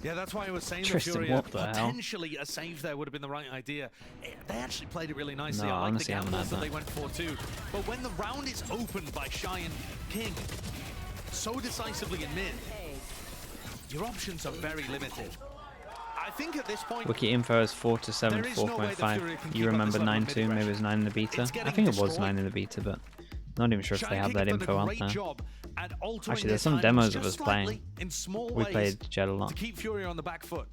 Yeah, that's why I was saying that Tristan, Furia, what the hell? potentially a save there would have been the right idea. They actually played it really nicely. No, I like the honestly, I haven't gambles had that they that. went for too. But when the round is opened by Shy and King so decisively in mid, your options are very limited. I think at this point, Wiki info is 4 to 7 There to is no way that Furia 4.5. can You keep up remember this level 9 of too? Maybe it mid-aggression. was 9 in the beta. It's I getting think it was destroyed. 9 in the beta, but not even sure if Shy they and have King that have done info a out great there. job at altering Actually, their there's some timings demos of just us playing. slightly in small We ways played Jet a to lot. keep Furia on the back foot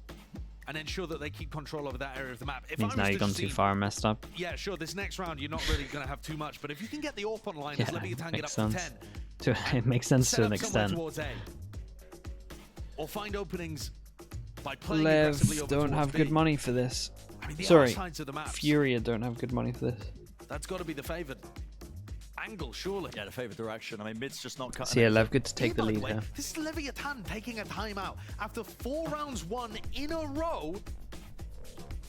and ensure that they keep control over that area of the map. If Means I now was you've to gone too see- far and messed up. Yeah, sure, this next round you're not really going to have too much, but if you can get the AWP online as Yeah, Leviathan get up makes to sense. 10, It makes sense set to an up somewhere extent. towards A, or find openings by playing aggressively Lev over don't towards have B. good money for this. I mean, the Sorry, outsides of the maps, Furia don't have good money for this. that's got to be the favoured angle, surely. Yeah, the favorite direction. I mean, mid's just not cutting So yeah, it. Lev, good to take the By lead way, here. this is Leviathan taking a timeout after 4 rounds won in a row.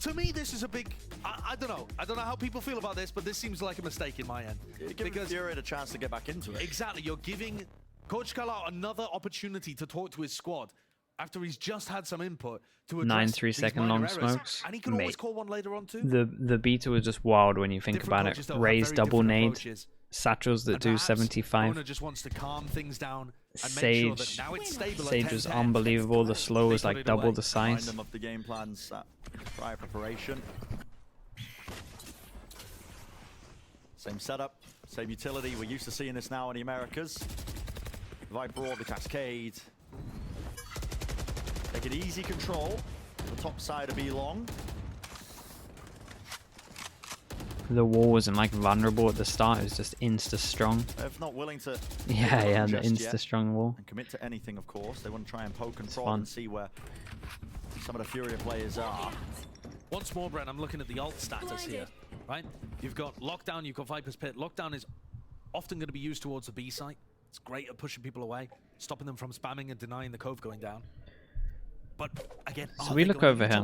To me, this is a big. I don't know. I don't know how people feel about this, but this seems like a mistake in my end. You're giving Furia the chance to get back into it. Exactly, you're giving Coach Kalau another opportunity to talk to his squad after he's just had some input to address 9 these 3-second minor long errors. smokes. And he can always Mate, call one later on too. the beta was just wild when you think Different about coaches, it. though, have Raise very double different nade, approaches. satchels that And do perhaps 75. Owner just wants to calm things down and make sure that Sage, now it's stable Sage at was 10-10. unbelievable. The slow They was put like it double away. the Remind size. them of the game plans prior preparation. Same setup, same utility. We're used to seeing this now in the Americas. Viper brought the Cascade. Take it easy control. The top side of B long. The wall wasn't like vulnerable at the start, it was just insta strong. They're not willing to Yeah, the just insta yet strong wall. and commit to anything, of course. They want to try and poke and prod fun. and see where some of the Furia players are. Once more, Brent, I'm looking at the ult status here, right? You've got Lockdown, you've got Viper's Pit. Lockdown is often going to be used towards the B site. It's great at pushing people away, stopping them from spamming and denying the cove going down. But again, So we look over here.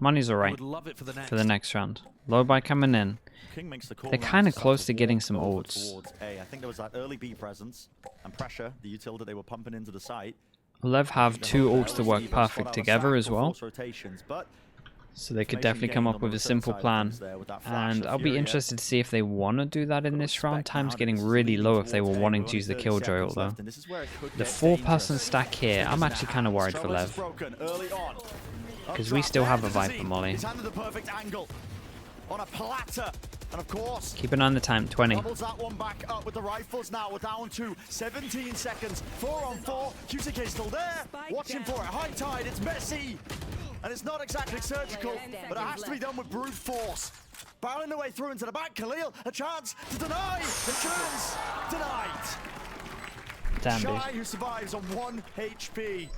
Money's alright for the next round. Low buy coming in. King makes the call. They're kind of close to getting some ults. Towards A. I think there was that early B presence and pressure, the util that they were pumping into the site. Lev have two ults to work perfect together as well. Rotations, but So they could definitely come up with a simple plan. And I'll be interested to see if they want to do that in this round. Time's getting really low if they were wanting to use the Killjoy ult though. The 4-person stack here, I'm actually kind of worried for Lev. Because we still have a Viper Molly. On a platter, and of course, Keep an eye on the time, 20. doubles that one back up with the rifles now. We're down to 17 seconds. 4 on 4. QCK still there. Watching for it. High tide. It's messy. And it's not exactly surgical, but it has to be done with brute force. Barreling their way through into the back. Khalil, a chance to deny. Insurance denied. Damn, Shy, dude. who survives on 1 HP.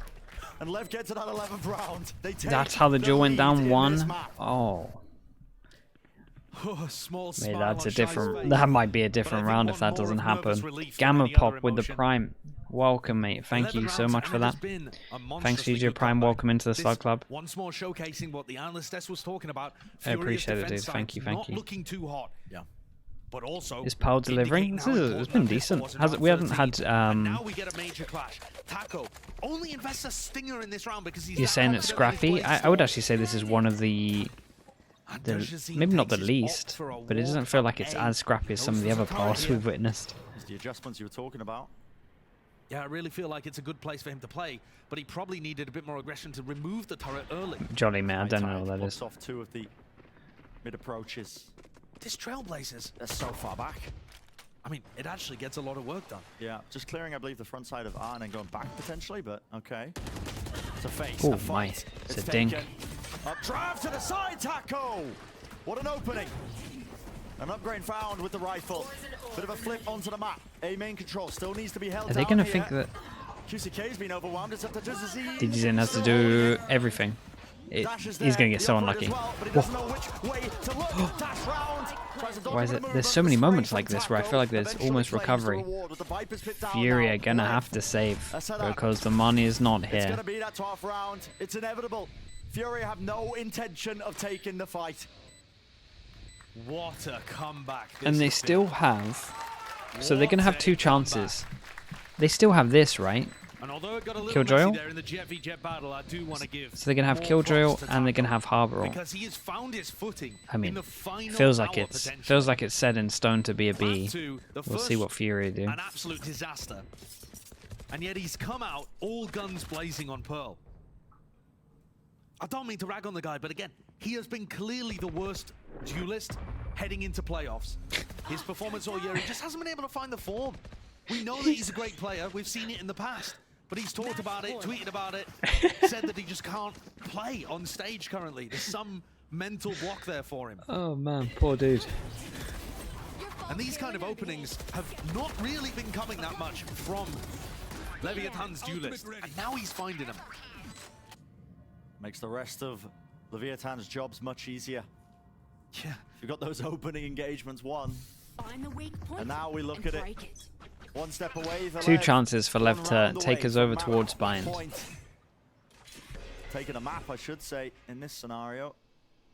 And Lev gets to that 11th round. They take That's how the duel went lead down in 1. this map. Oh. Small Maybe smile that's on a Shy's different. face. That might be a But I different think round one if that more doesn't of nervous happen. relief than Gamma any Pop other with the emotion. Prime. Welcome, mate. Thank 11 you so rounds, much and for it has that. been a Thanks, monstrously DJ good Prime. comeback. Welcome into the This Slug Club. Once more showcasing what the analyst desk was talking about. I Furious appreciate it, defense dude. Thank you, sides thank not you. looking too hot. Yeah. But also Is Powell delivering? indicating This how is, it's important been that decent. was in Has round we haven't 13. had And now we get a major clash. Taco only invests a stinger in this round because he's You're that saying it's confident in his scrappy? play I would style. actually say this is one of the maybe not the least, but it doesn't feel like it's as scrappy as some of the other parts we've witnessed. It's the adjustments you were talking about. Yeah, I really feel like it's a good place for him to play, but he probably needed a bit more aggression to remove the turret early. Jolly man, I don't know what that Blocks is. off 2 of the mid approaches. This Trailblazers, They're so far back. I mean, it actually gets a lot of work done. Yeah, just clearing, I believe, the front side of R and then going back potentially, but okay. It's a face. Oh a fight. my, it's a taken. dink. Up drive to the side, Taco! What an opening. An upgrade found with the rifle. Bit of a flip onto the map. A main control still needs to be held Are they down gonna here. think that QCK's been overwhelmed. It's up to Jazzy. DGZN has to do everything? He's gonna get so unlucky. Why is it? There's so many moments like this where I feel like there's almost recovery. Furia gonna have to save because the money is not It's here. gonna be that 12th round. It's inevitable. Furia have no intention of taking the fight. What a comeback. And they still have. So they're gonna have 2 chances. They still have this, right? And although it got a little Killjoy? messy there in the Jet v Jet battle, I do want to give So they're gonna have more Killjoy props to and they're Taco, gonna have Harbor. because he has found his footing I mean, in the final feels like hour, it's potentially. set in stone to be a B. Class 2, the We'll see first, what Furia do. An absolute disaster. And yet he's come out all guns blazing on Pearl. I don't mean to rag on the guy, but again, he has been clearly the worst duelist heading into playoffs. His performance all year, he just hasn't been able to find the form. We know that he's a great player. We've seen it in the past. But he's talked about it, tweeted about it, said that he just can't play on stage currently. There's some mental block there for him. Oh man, poor dude. And these kind of openings have not really been coming that much from Leviathan's duelist. And now he's finding them. Makes the rest of Leviathan's jobs much easier. Yeah. You've got those opening engagements won. Find the weak point And now we look and at it. break it. One step away. For 2 Lev. chances for Lev One to round take away us from over Mount towards Bind. Point. Taking a map, I should say, in this scenario.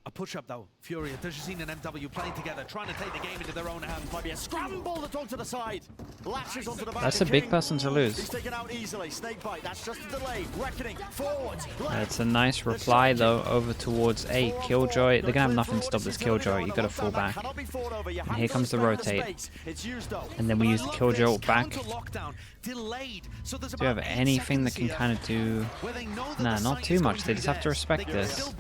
A push-up though. Furia, Dajazine and MW playing together, trying to take the game into their own hands. Might be a scramble that's onto the side. Latches onto the back. That's of a big King. person to lose. He's taken out easily. Snake bite. That's just a delay. Reckoning forwards. It's a nice reply though over towards A. Killjoy. They're gonna have nothing to stop this Killjoy. You gotta fall back. And here comes the rotate. And then we use the Killjoy ult back. Do you have anything that can kind of do? Nah, not too much. They just have to respect this.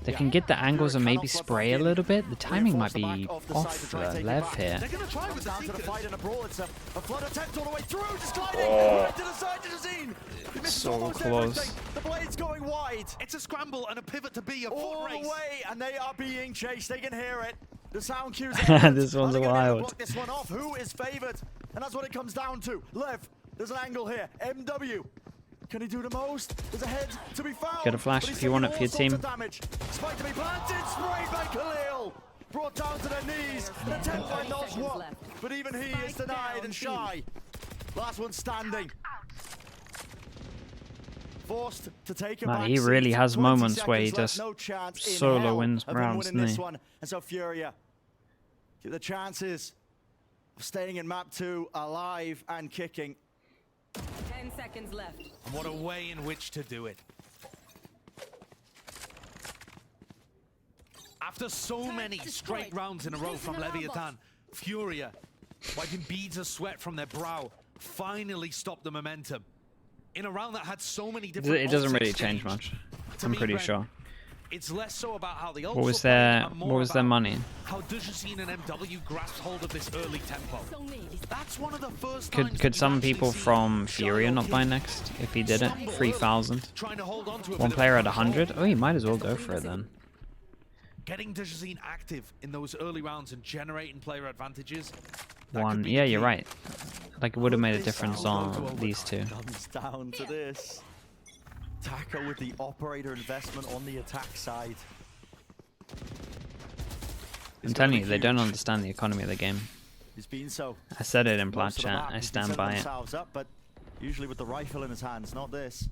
They can get the angles and maybe spray a little bit. The timing might be off for Lev here. They're going to try with down to the fight in a brawl. It's a flood attempt all the way through. Just gliding right to the side to Jazine. He misses So almost close. everything. The blade's going wide. It's a scramble and a pivot to B, a All foot the race. way, and they are being chased. They can hear it. The sound cues. This one's Are they gonna wild. block this one off? Who is favored? And that's what it comes down to. Lev, there's an angle here. MW. Can he do the most? There's a head to be found. Get a flash but he's if you want it taking for your all sorts team. of damage. Spike to be planted. Sprayed by Khalil. Brought down to their knees. An attempt by Nozwa. But even he is denied and shy. Last one standing. Forced to take a Man, back he really seat. has 20 moments where he seconds left, just no chance in solo hell wins of him rounds, winning this doesn't he? one. And so Furia, the chances of staying in map 2 alive and kicking. 10 seconds left. And what a way in which to do it. After so many straight rounds in a row from Leviathan, Furia, wiping beads of sweat from their brow, finally stopped the momentum. In a round that had so many different It doesn't ults really change exchanged. much. To I'm me, pretty Brent, sure. It's less so about how the ults What was were played their and more what was their about money? how Dujacine and MW grasped hold of this early tempo. That's one of the first Could times could that some we've people actually from seen Furia not Shiloh buy King next if he did it? stumble 3,000. trying to hold on to a One bit of player at control. 100. Oh, he might as well go for it then. Getting Dujacine active in those early rounds and generating player advantages. One. Yeah, you're right. Like it would have made a difference on these two. Comes down to this. Taco with the operator investment on the attack side. I'm telling you, they don't understand the economy of the game. It's been so. I said it in plat Most of the chat. map, I he's been stand setting by it. themselves up, but usually with the rifle in his hands, not this.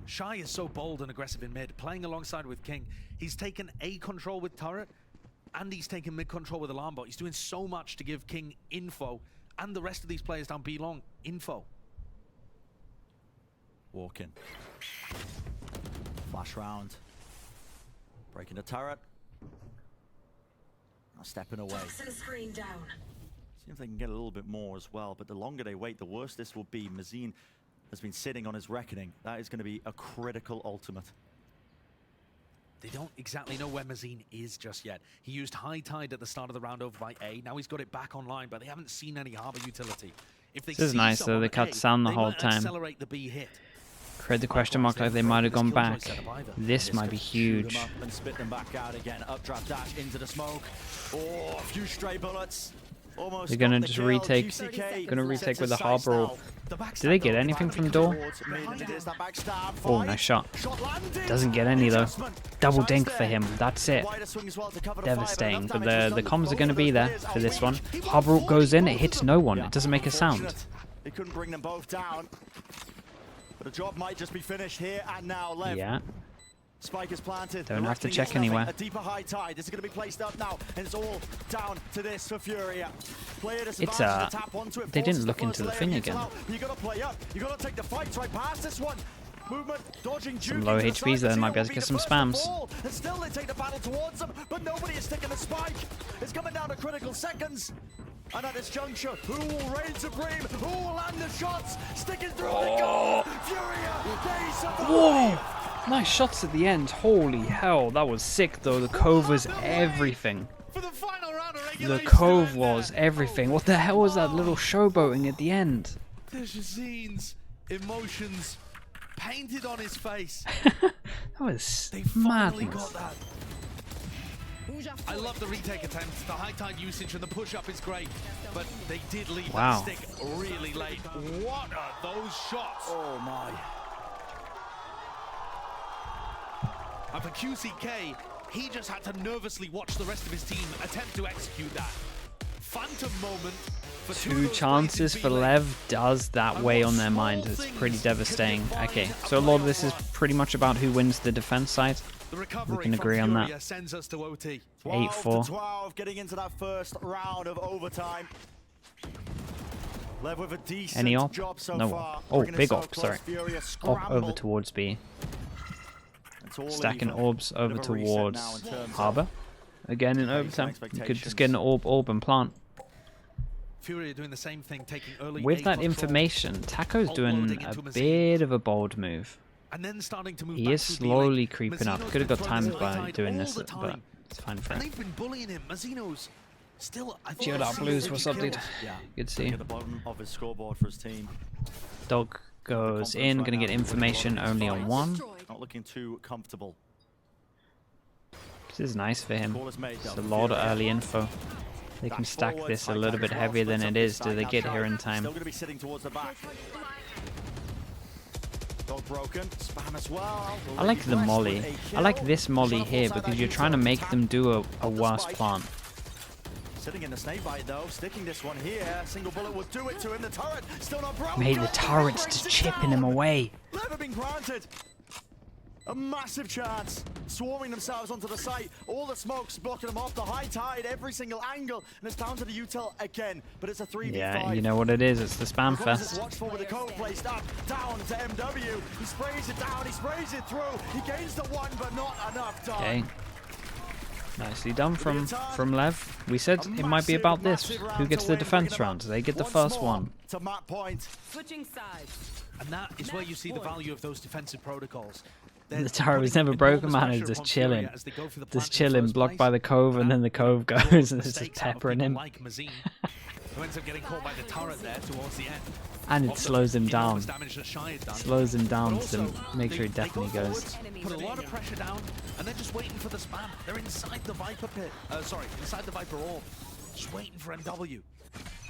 Shy is so bold and aggressive in mid, playing alongside with King. He's taken A control with turret, and he's taken mid control with alarm bot. He's doing so much to give King info, and the rest of these players down B long info. Walking. Flash round. Breaking the turret. Now stepping away. Screen down. See if they can get a little bit more as well, but the longer they wait, the worse this will be. Mazine has been sitting on his reckoning. That is going to be a critical ultimate. They don't exactly know where Mazine is just yet. He used High Tide at the start of the round over by A. Now he's got it back online, but they haven't seen any harbor utility. If they This is see nice though. someone They at cut A, sound the they whole might time. accelerate the B hit. Create the question mark like they might have gone back. This might be Shoot huge. them up and spit them back out again. Updraft dash into the smoke. Oh, a few stray bullets. Almost They're gonna got the just kill. retake. QCK Gonna sets retake with his the sights harbor. now. The backstab Did they get though, anything back from to door? towards mid, and it is that backstab Oh, fight. nice shot. Shot landed. Doesn't get any though. Adjustment. Double Shots dink for there. him. That's it. Wider swing as well to cover the fire, but Devastating. enough But damage was the done. comms are Both going to of be those there players for are this one. weak. He won Harbor goes in. It 40 hits no one. Yeah, It doesn't make a sound. unfortunate. They couldn't bring them both down. But the job might just be finished here and now. Lev. Yeah. Spike is planted. Don't The have to reckoning check is nothing. anywhere. A deeper high tide. This is going to be placed up now, and it's all down to this for Furia. Player disadvantage to tap onto it. They didn't forces look the into first the layer thing of util again. out. You got to play up. You got to take the fight right past this one. Movement, dodging, Some juking low to the HPs side. there, might be able Casino to get will some the first to spams. fall, and still they take the battle towards them, but nobody is sticking the spike. It's coming down to critical seconds. And at this juncture, who will reign supreme? Who will land the shots? Sticking through the goal. Furia, they survive. Whoa! Nice shots at the end. Holy hell, that was sick though. The cove was everything. For the final round of The regulation, cove and, was everything. What the hell was that little showboating at the end? Dejazine's emotions painted on his face. That was They finally madness. got that. I love the retake attempts. The high tide usage and the push up is great, but they did leave Wow. that stick really late. What are those shots? Oh my. And for QCK, he just had to nervously watch the rest of his team attempt to execute that. Phantom moment. For two of Two those chances plays in for B-lane. Lev does that And weigh what on their small mind. It's things pretty can devastating. define Okay, a so a lot of playoff this is run. pretty much about who wins the defense side. The recovery can from agree on that. Furia sends us to OT. 8-4. 12 getting into that first round of overtime. Lev with a decent Any op? job so No. far. Oh, Bringing it big so op, close. sorry. Furia Op over scramble. towards B. It's all Stacking even. orbs Bit over of a reset now towards in terms of Harbor. Again in pace and overtime. You could just get an orb and plant. Furia doing the same thing, taking early With A that control, information, Taco's doing offloading a into Mazine. bit of a bold move. and then starting to move He back is through slowly B-lane. creeping up. Mazino's Could have been got throwing timed his by high tide doing all this, the but time. it's fine for And him. they've been bullying him. Mazino's still, I think, Cheered up Blues, what's up, dude? Yeah. Good to see At you. the bottom of his scoreboard for his team. Dog goes in, gonna get information only on one. Not looking too comfortable. This is nice for him. Call is made, It's though. a lot of Furia. early info. They can stack this a little bit heavier than it is. Do they get here in time? Still going to be sitting towards the back. Dog broken. Spam as well. I like the molly. I like this molly here because you're trying to make them do a worse plant. Sitting in the snake bite though, sticking this one here. Single bullet would do it to him. The turret still not broken. Made the turrets just chipping him away. Never been granted. A massive chance. Swarming themselves onto the site. All the smoke's blocking them off. The high tide, every single angle. And it's down to the util again. But it's a 3v5. Yeah, you know what it is. It's the spam fest. Watchful with the code placed up. Down to MW. He sprays it down. He sprays it through. He gains the one, but not enough time. Okay. Nicely done from Lev. We said it might be about this. Who gets the defense round? They get the first one. To map point. Switching sides. And that is where you see the value of those defensive protocols. The turret was never broken, man. It's just chilling. Just chilling, blocked by the cove, and then the cove goes, and it's just peppering him. Who ends up getting caught by the turret there towards the end. And it slows him down. Slows Slows him down to make sure he definitely goes. Put a lot of pressure down, and they're just waiting for the spam. They're inside the Viper pit. Sorry, inside the Viper orb. Just waiting for MW.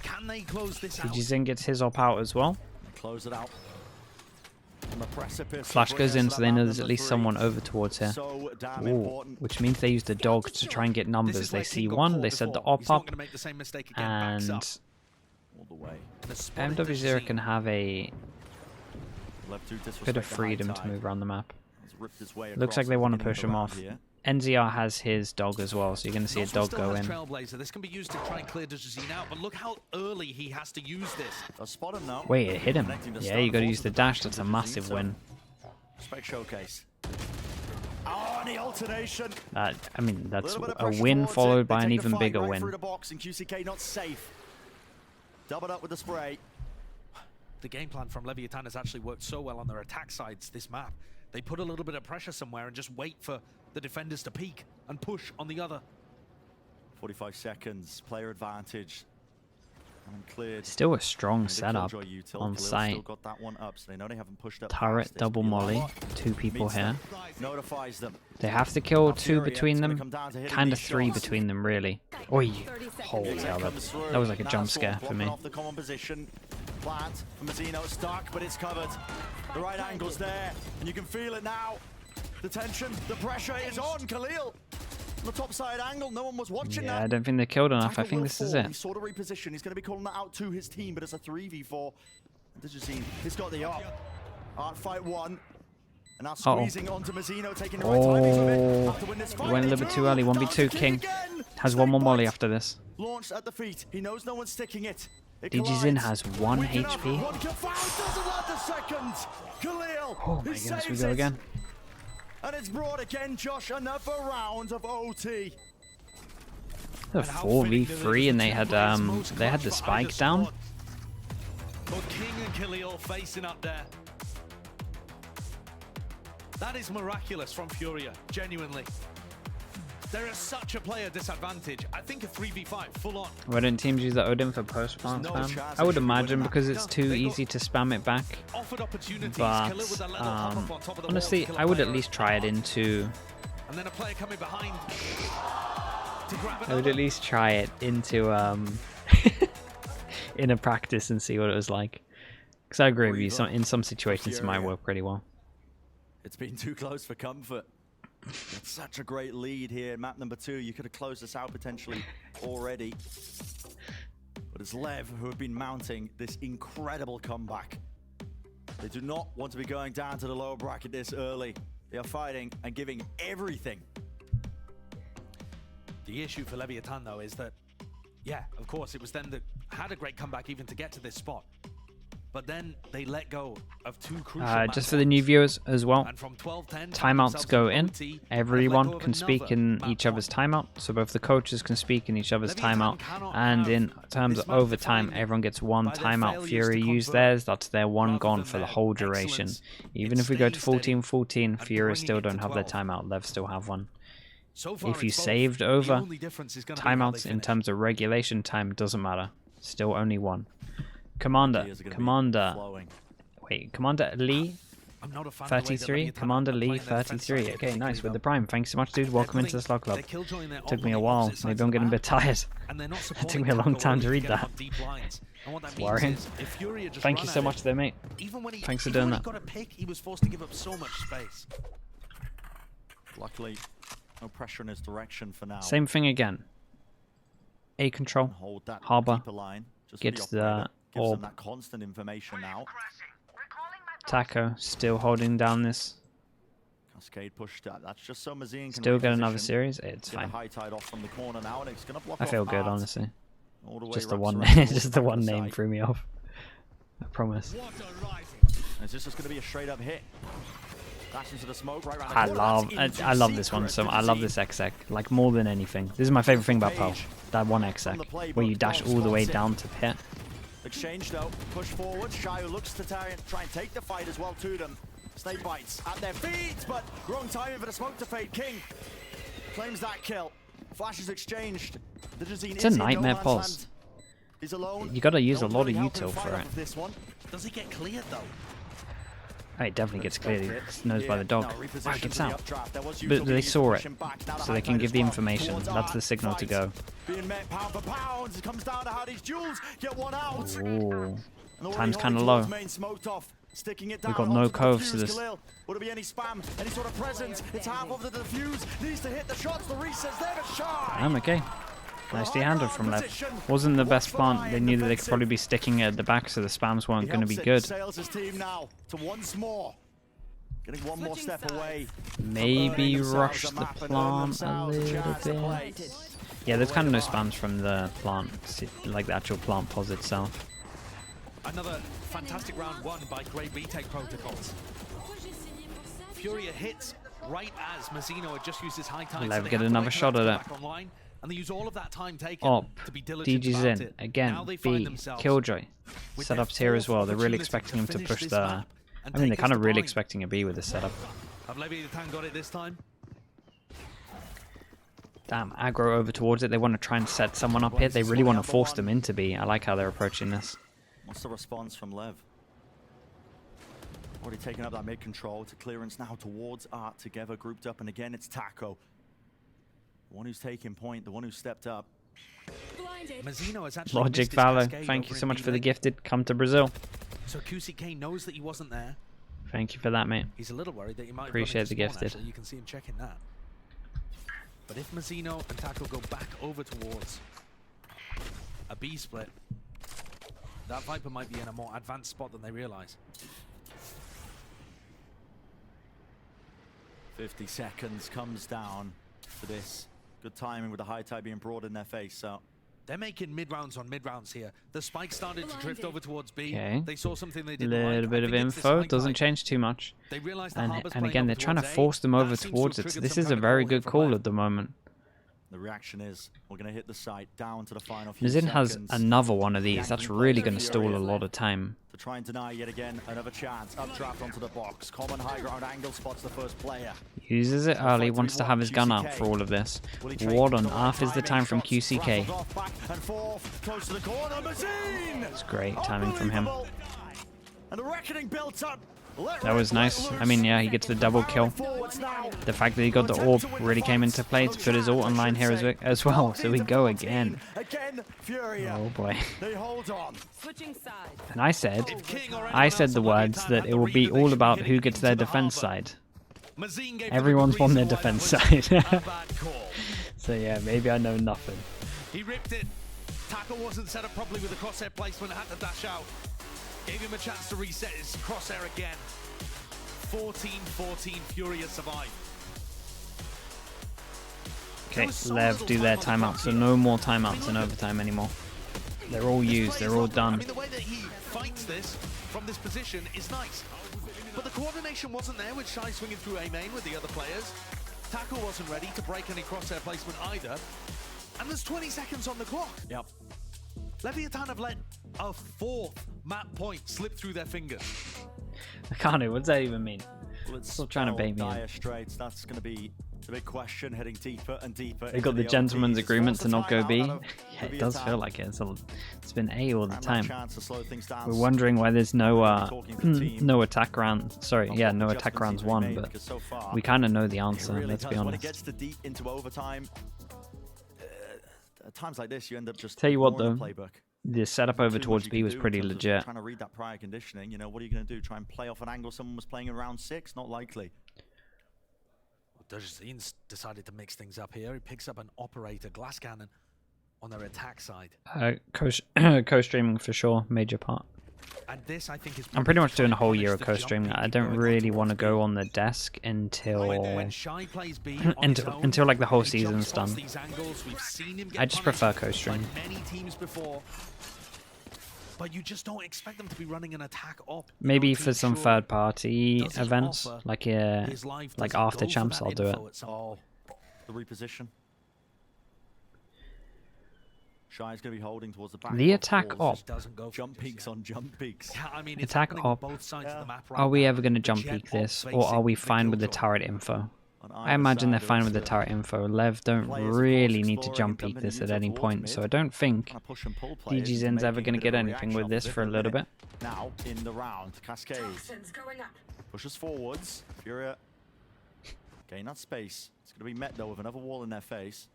Can they close this out? Jizin gets his op out as well. Close it out. On the precipice. Flash goes in, so they know there's at least someone over towards here. So damn Ooh, important. which means they use the dog to try and get numbers. They see one, they set the op up, and All the way. MW0 can have a Left to disrespect bit of the freedom high to tide. move around the map. He's ripped his way Looks across like they the want to beginning push of him the off. round here. NZR has his dog as well, so you're going to see a dog go in. Trailblazer. This can be used to try and clear Dajazine out, but look how early he has to use this. I'll spot him now. Wait, it hit him. Connecting the Yeah, stun you got to force use the with dash. back That's a into massive Zeta. win. Spec showcase. Oh, and the alternation. I mean, that's Little bit of a pressure win towards it. followed They by an take the even fight bigger right win. through the box, and QCK not safe. Doubled up with the spray. The game plan from Leviathan has actually worked so well on their attack sides this map. They put a little bit of pressure somewhere and just wait for the defenders to peek and push on the other. 45 seconds, player advantage. And cleared. Still a strong And the setup Killjoy util. on Khalil site. Still got that one up, so they know they haven't pushed up Turret, past this. double But molly, Elon 2 people meets here. them, notifies them. They have to kill Now 2 Furia, between it's gonna them. come down to hitting Kind of these 3 shots. between them, really. Oi! Holy Here hell, comes through. that was like a Now jump Swarm scare for blocking me. off the common position. Plant for Mazzino, stuck, but it's covered. The right angle's there, and you can feel it now. The tension, the pressure is on. Khalil, on the top side angle, no one was watching Yeah, I that. don't think they killed enough. I Tackle think will this is fall. it. He sort of reposition. He's going to be calling that out to his team, but it's a 3v4. Dajazine, he's got the up. Art fight 1. And now squeezing onto Mazzino, taking the right timing of it. Have to win this He fight. went a little bit too early. 1v2 King. Has one more molly after this. Launched at the feet. He knows no one's sticking it. DGZin has 1 Waking HP. up. One kill foul. Doesn't land the second. Khalil. Oh my he goodness, we saves go it. again. And it's brought again, Josh. Another round of OT. The 4v3 and they had the spike down. But King and Khalil facing up there. That is miraculous from Furia, genuinely. There is such a player disadvantage. I think a 3v5 full on. Why don't teams use the Odin for post-plant no spam? chance I would they should be imagine winning that. because it's too easy to spam it back. Offered opportunities. But Khalil with a little hop up on top of the honestly, wall to kill a I would at player. least try it into. And then a player coming behind to grab I would another. at least try it into in a practice and see what it was like. Because I agree with you. In some situations, it might work pretty well. It's been too close for comfort. It's such a great lead here. Map number 2. You could have closed this out potentially already. But it's Lev who have been mounting this incredible comeback. They do not want to be going down to the lower bracket this early. They are fighting and giving everything. The issue for Leviathan, though, is that, yeah, of course, it was them that had a great comeback even to get to this spot. But then they let go of 2 crucial Just for the new viewers as well, and from 12-10, timeouts go in. Everyone can speak another in map each other's point. timeout. So both the coaches can speak in each other's Leviathan timeout. cannot And have in terms this of map overtime, defined everyone gets 1 by their timeout. failures Fury to use convert theirs. That's their 1 rather gone than for the their whole duration. excellence Even in if we go to staying steady 14-14, and Fury bringing still it to don't have their 12. timeout. Lev still have one. So far, If you it's both. saved The over, only difference is gonna be how they timeouts in finish. terms of regulation time doesn't matter. Still only 1. Commander. Ideas are gonna be Commander. flowing. Wait, Commander Lee I'm not a fan of the way that 33, Leviathan Commander are Lee, playing their defense 33. side Okay, typically, nice with though. the Prime. Thanks so much, dude. Welcome into the Slot Club. They're killjoying their Took me a opponent while. opposite Maybe sides I'm of the getting a bit map, tired. and they're not It took supporting me a long Taco time to early read get that. on deep lines. And what that It's means worrying. is if Furia just Thank run you at so it, much there, mate. even when he, Thanks for even doing when that. he got a pick, he was forced to give up so much space. Luckily, no pressure in his direction for now. Same thing again. A control. Hold that Harbor deeper line. Just for gets the operator. Gives them orb. that constant information now. Taco still holding down this. Cascade pushed out. That's just so Mazine can Still get another reposition. series. It's Get a fine. high tide off from the corner now, and it's gonna block I off feel good, Art. honestly. All the way Just the wraps one around name, towards just the the back one of the name side. threw me off. I promise. Is this just gonna be a straight up hit? Dash into the smoke right around the I corner. love, That's I into love this one. secret So for I love Mazine. this exec like more than anything. This is my favorite thing about Pearl. That one exec where you dash all the way down to pit. Exchange though, push forward. Shayo looks to try and take the fight as well to them. Snake bites at their feet, but wrong timing for the smoke to fade. King claims that kill. Flashes exchanged. It's a nightmare pulse. He's alone. You gotta use a Don't lot of really help him util fight for off it. of this one. Does he get cleared though? Oh, it definitely gets cleared. It's nosed by the dog. No, Wow, it reposition gets to the out. updraft. There was But util they being saw it, pushed back. Now the so they high can tide give as the well. information. Towards That's the Art's signal to fight. go. Being met pound for pound. It comes down to how these jewels get one out. Ooh. And already Time's holding kinda low. towards main, smoked off, sticking it down. We've got no onto the coves to defuse. this. Khalil, will there be any spam? Any sort of presence? It's half of the defuse. Needs to hit the shots. The resets there to shine. I'm okay. Nicely handled from left. Wasn't the best plant. They knew that they could probably be sticking at the back, so the spams weren't going to be good. Sails his team now to once more. Getting one more step away. Maybe rush the plant a little bit. Yeah, there's kind of no spams from the plant, like the actual plant pos itself. Another fantastic round won by great retake protocols. Furia hits right as Mazzino had just used his high time. Lev get another shot at it. Online, and they use all of that time taken Op, to be diligent DG's about in. it. Again, Now they find B, themselves Killjoy. with their Setups here as fourth well. They're really opportunity expecting him to finish push this the... map and I mean, they're take kind us of to really point. expecting a B with this setup. Have Leviathan got it this time? Damn, aggro over towards it. They want to try and set someone up here. They really want to force them into B. I like how they're approaching this. What's the response from Lev? Already taken up that mid control to clearance now towards Art together, grouped up, and again it's Taco. The one who's taking point, the one who stepped up. Mazzino has actually Logic missed his Valor, cascade thank over you in so much B for the lane. gifted. Come to Brazil. So QCK knows that he wasn't there. Thank you for that, mate. He's a little worried that he might have Appreciate the gone into spawn, gifted. actually. You can see him checking that. But if Mazzino and Taco go back over towards a B split, that Viper might be in a more advanced spot than they realize. 50 seconds comes down for this. Good timing with the high tide being brought in their face. So They're making mid-rounds on mid-rounds here. The spike started to drift over towards B. Okay. They saw something they A didn't like. little bit I of think it's this info. high Doesn't tide. change too much. They realize the And Harbor's playing again, over they're trying to towards A. force them That over seems to have towards it. So triggered this some is a kind of very call here good from call Lev. at the moment. the reaction is we're going to hit the site down to the final few Mazin has seconds. another one of these. That's Reacting really plays going to for stall a Furia lot of time. to try and deny yet again another chance. Updraft onto the box. Common high ground angle spots the first player. Uses it early, wants to have his gun out for all of this. What on earth is the time from QCK? Close to the corner. Mazin! It's great timing from him. And the reckoning built up. That was nice. I mean, yeah, he gets the double kill. The fact that he got the orb really came into play to put his ult online here as well. So we go again. Oh boy. They hold on. Switching sides. And I said King or anyone the else on words Leviathan that had it the will read be that they all should about be who getting gets into their the defense Harbor. side. Mazin gave Everyone's them on a their reason why defense that was side. a bad call. So yeah, maybe I know nothing. He ripped it. Tackle wasn't set up properly with the crosshair placement. Had to dash out. Gave him a chance to reset his crosshair again. 14-14. Furia survived. Okay, Lev do their timeout, so no more timeouts in overtime anymore. They're all used, they're all I done. mean, the way that he fights this from this position is nice. But the coordination wasn't there with Shy swinging through A main with the other players. Tackle wasn't ready to break any crosshair placement either. And there's 20 seconds on the clock. Yep. Leviathan have let a fourth map point slip through their fingers. I can't know, what does that even mean? Well, it's Still trying to bait me in. Dire Straits. That's going to be The big question heading deeper and deeper. They got the gentleman's agreement to not go B. Yeah, it does feel like it. It's been A all the time. We're wondering why there's no no attack round. Sorry, yeah, no attack rounds won, but we kind of know the answer. Let's be honest. When it gets to deep into overtime, at times like this, you end up just tell you what though, playbook. the setup over towards B was pretty legit. Trying to read that prior conditioning, you know, what are you going to do? Try and play off an angle someone was playing in round 6? Not likely. Dajazine decided to mix things up here. He picks up an operator glass cannon on their attack side. Co-streaming for sure, major part. And this, I think, is I'm pretty much doing a whole year of co-streaming. I don't really want to go on the desk until until like the whole season's done. I just prefer co-stream. But you just don't expect them to be running an attack op. Maybe for some third-party events, like after champs, I'll do it. Oh, the reposition. Shy's going to be holding towards the back. The attack op. Jump peaks on jump peaks. Yeah, I mean, attack op. Are we ever going to jump peek this, or are we fine with the turret info? I imagine they're fine with the turret info. Lev don't really need to jump peek this at any point, so I don't think DG Zin's ever going to get anything with this for a little bit. Now in the round, Cascade pushes forwards. Furia gain that space. It's going to be met though with another wall in their face.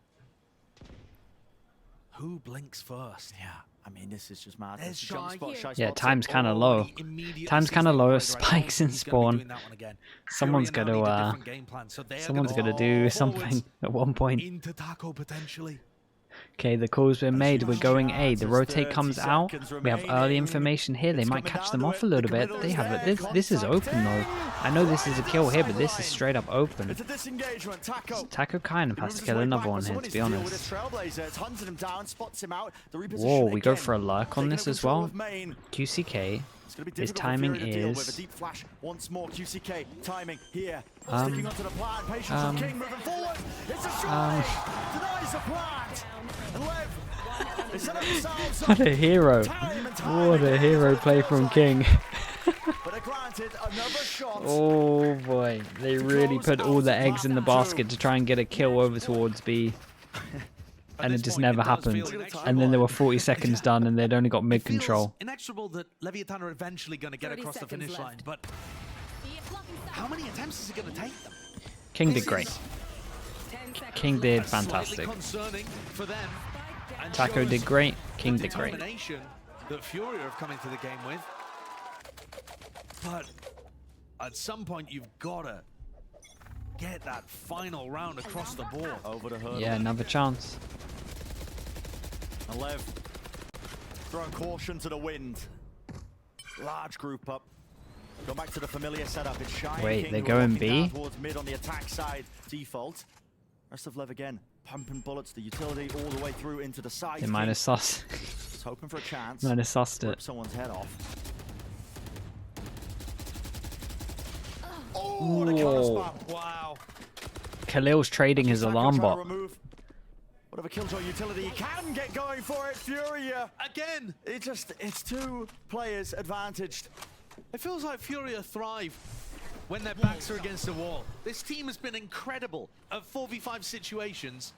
Who blinks first? Yeah, I mean, this is just mad. Yeah, time's kind of low. Time's kind of low. Spikes in spawn. Someone's gonna do something at one point. Into taco potentially. Okay, the call's been made. We're going A. The rotate comes out. We have early information here. They might catch them off a little bit. They have it. This is open though. I know this is a kill here, but this is straight up open. Taco kind of has to kill another one here, to be honest. Whoa, we go for a lurk on this as well. QCK. His timing is what a hero. What a hero play from King. Oh boy, they really put all the eggs in the basket to try and get a kill over towards B. And it just never happened. And then there were 40 seconds done and they'd only got mid control. Inexorable that Leviathan are eventually going to get across the finish line, but how many attempts is it going to take them? King did great. King did fantastic. Taco did great. King did great. That Furia have come into the game with. But at some point you've got to get that final round across the board. Over the hurdle. Yeah, another chance. And Lev throwing caution to the wind. Large group up. Go back to the familiar setup. It's Shy. Wait, they're going B? Towards mid on the attack side. Default. Rest of Lev again. Pumping bullets, the utility all the way through into the side. They might have sussed. Just hoping for a chance. Might have sussed it. Rip someone's head off. Oh, the counter spam. Wow. Khalil's trading his alarm bot. Whatever killjoy utility he can get going for it. Furia again. It's two players advantaged. It feels like Furia thrive when their backs are against the wall. This team has been incredible at 4v5 situations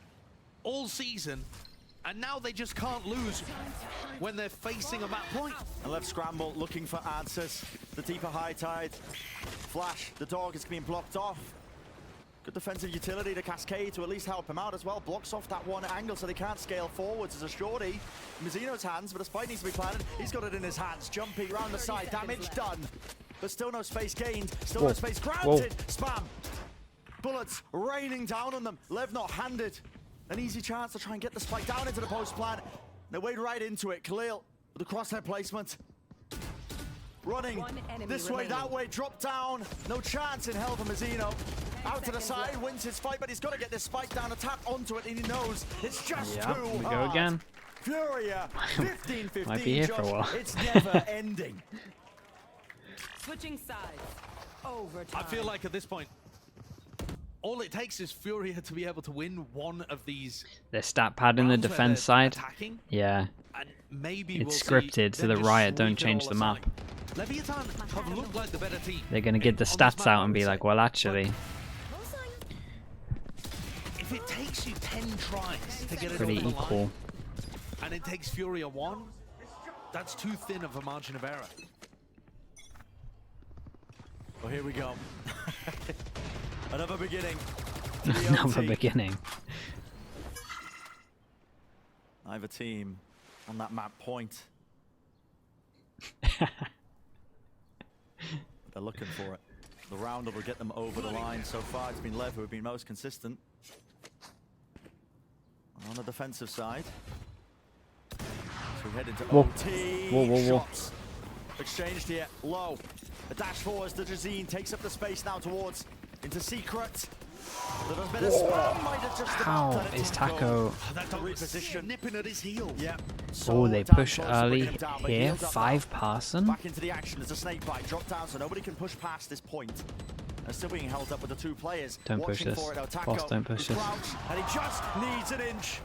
all season, and now they just can't lose when they're facing a map point. And Left scramble looking for answers. The deeper high tide. Flash, the dog is being blocked off. Good defensive utility to Cascade to at least help him out as well. Blocks off that one angle so they can't scale forwards as a shorty. Mizzino's hands, but a spike needs to be planted. He's got it in his hands. Jumpy round the side, damage done. But still no space gained, still no space granted. Spam. Bullets raining down on them. Lev not handed. An easy chance to try and get the spike down into the post plant. They wade right into it. Khalil with the crosshair placement. Running this way, that way, drop down. No chance in hell for Mizzino. Out to the side, wins his fight, but he's got to get this spike down, a tap onto it, and he knows it's just too hard. We go again. Furia, 15-15. Might be here for a while. It's never ending. Switching sides. Overtime. I feel like at this point, all it takes is Furia to be able to win one of these. Their stat pad in the defense side. Yeah. And maybe it's scripted so that Riot don't change the map. Leviathan have looked like the better team. They're going to get the stats out and be like, well, actually. if it takes you 10 tries to get it Pretty over the equal. line, and it takes Furia 1, that's too thin of a margin of error. Well, here we go. Another beginning. Another beginning. Either team on that map point. They're looking for it. The round will get them over the line. So far, it's been Lev who have been most consistent. On the defensive side. So we head into OT. Whoa. Shots exchanged here. Low. A dash forwards. The Jazine takes up the space now towards into Secret. There's been a spam, might have just How about done it is to Taco? go. That dog was Reposition. nipping at his heel. Yeah. Oh, they down push close to early bringing him down, but here. healed up 5 now. person. Back into the action. There's a snake bite. Drop down so nobody can push past this point. They're still being held up with the 2 players. Don't push Watching this. for it, though. Taco Boss, don't push is this. crouched, and he just needs an inch.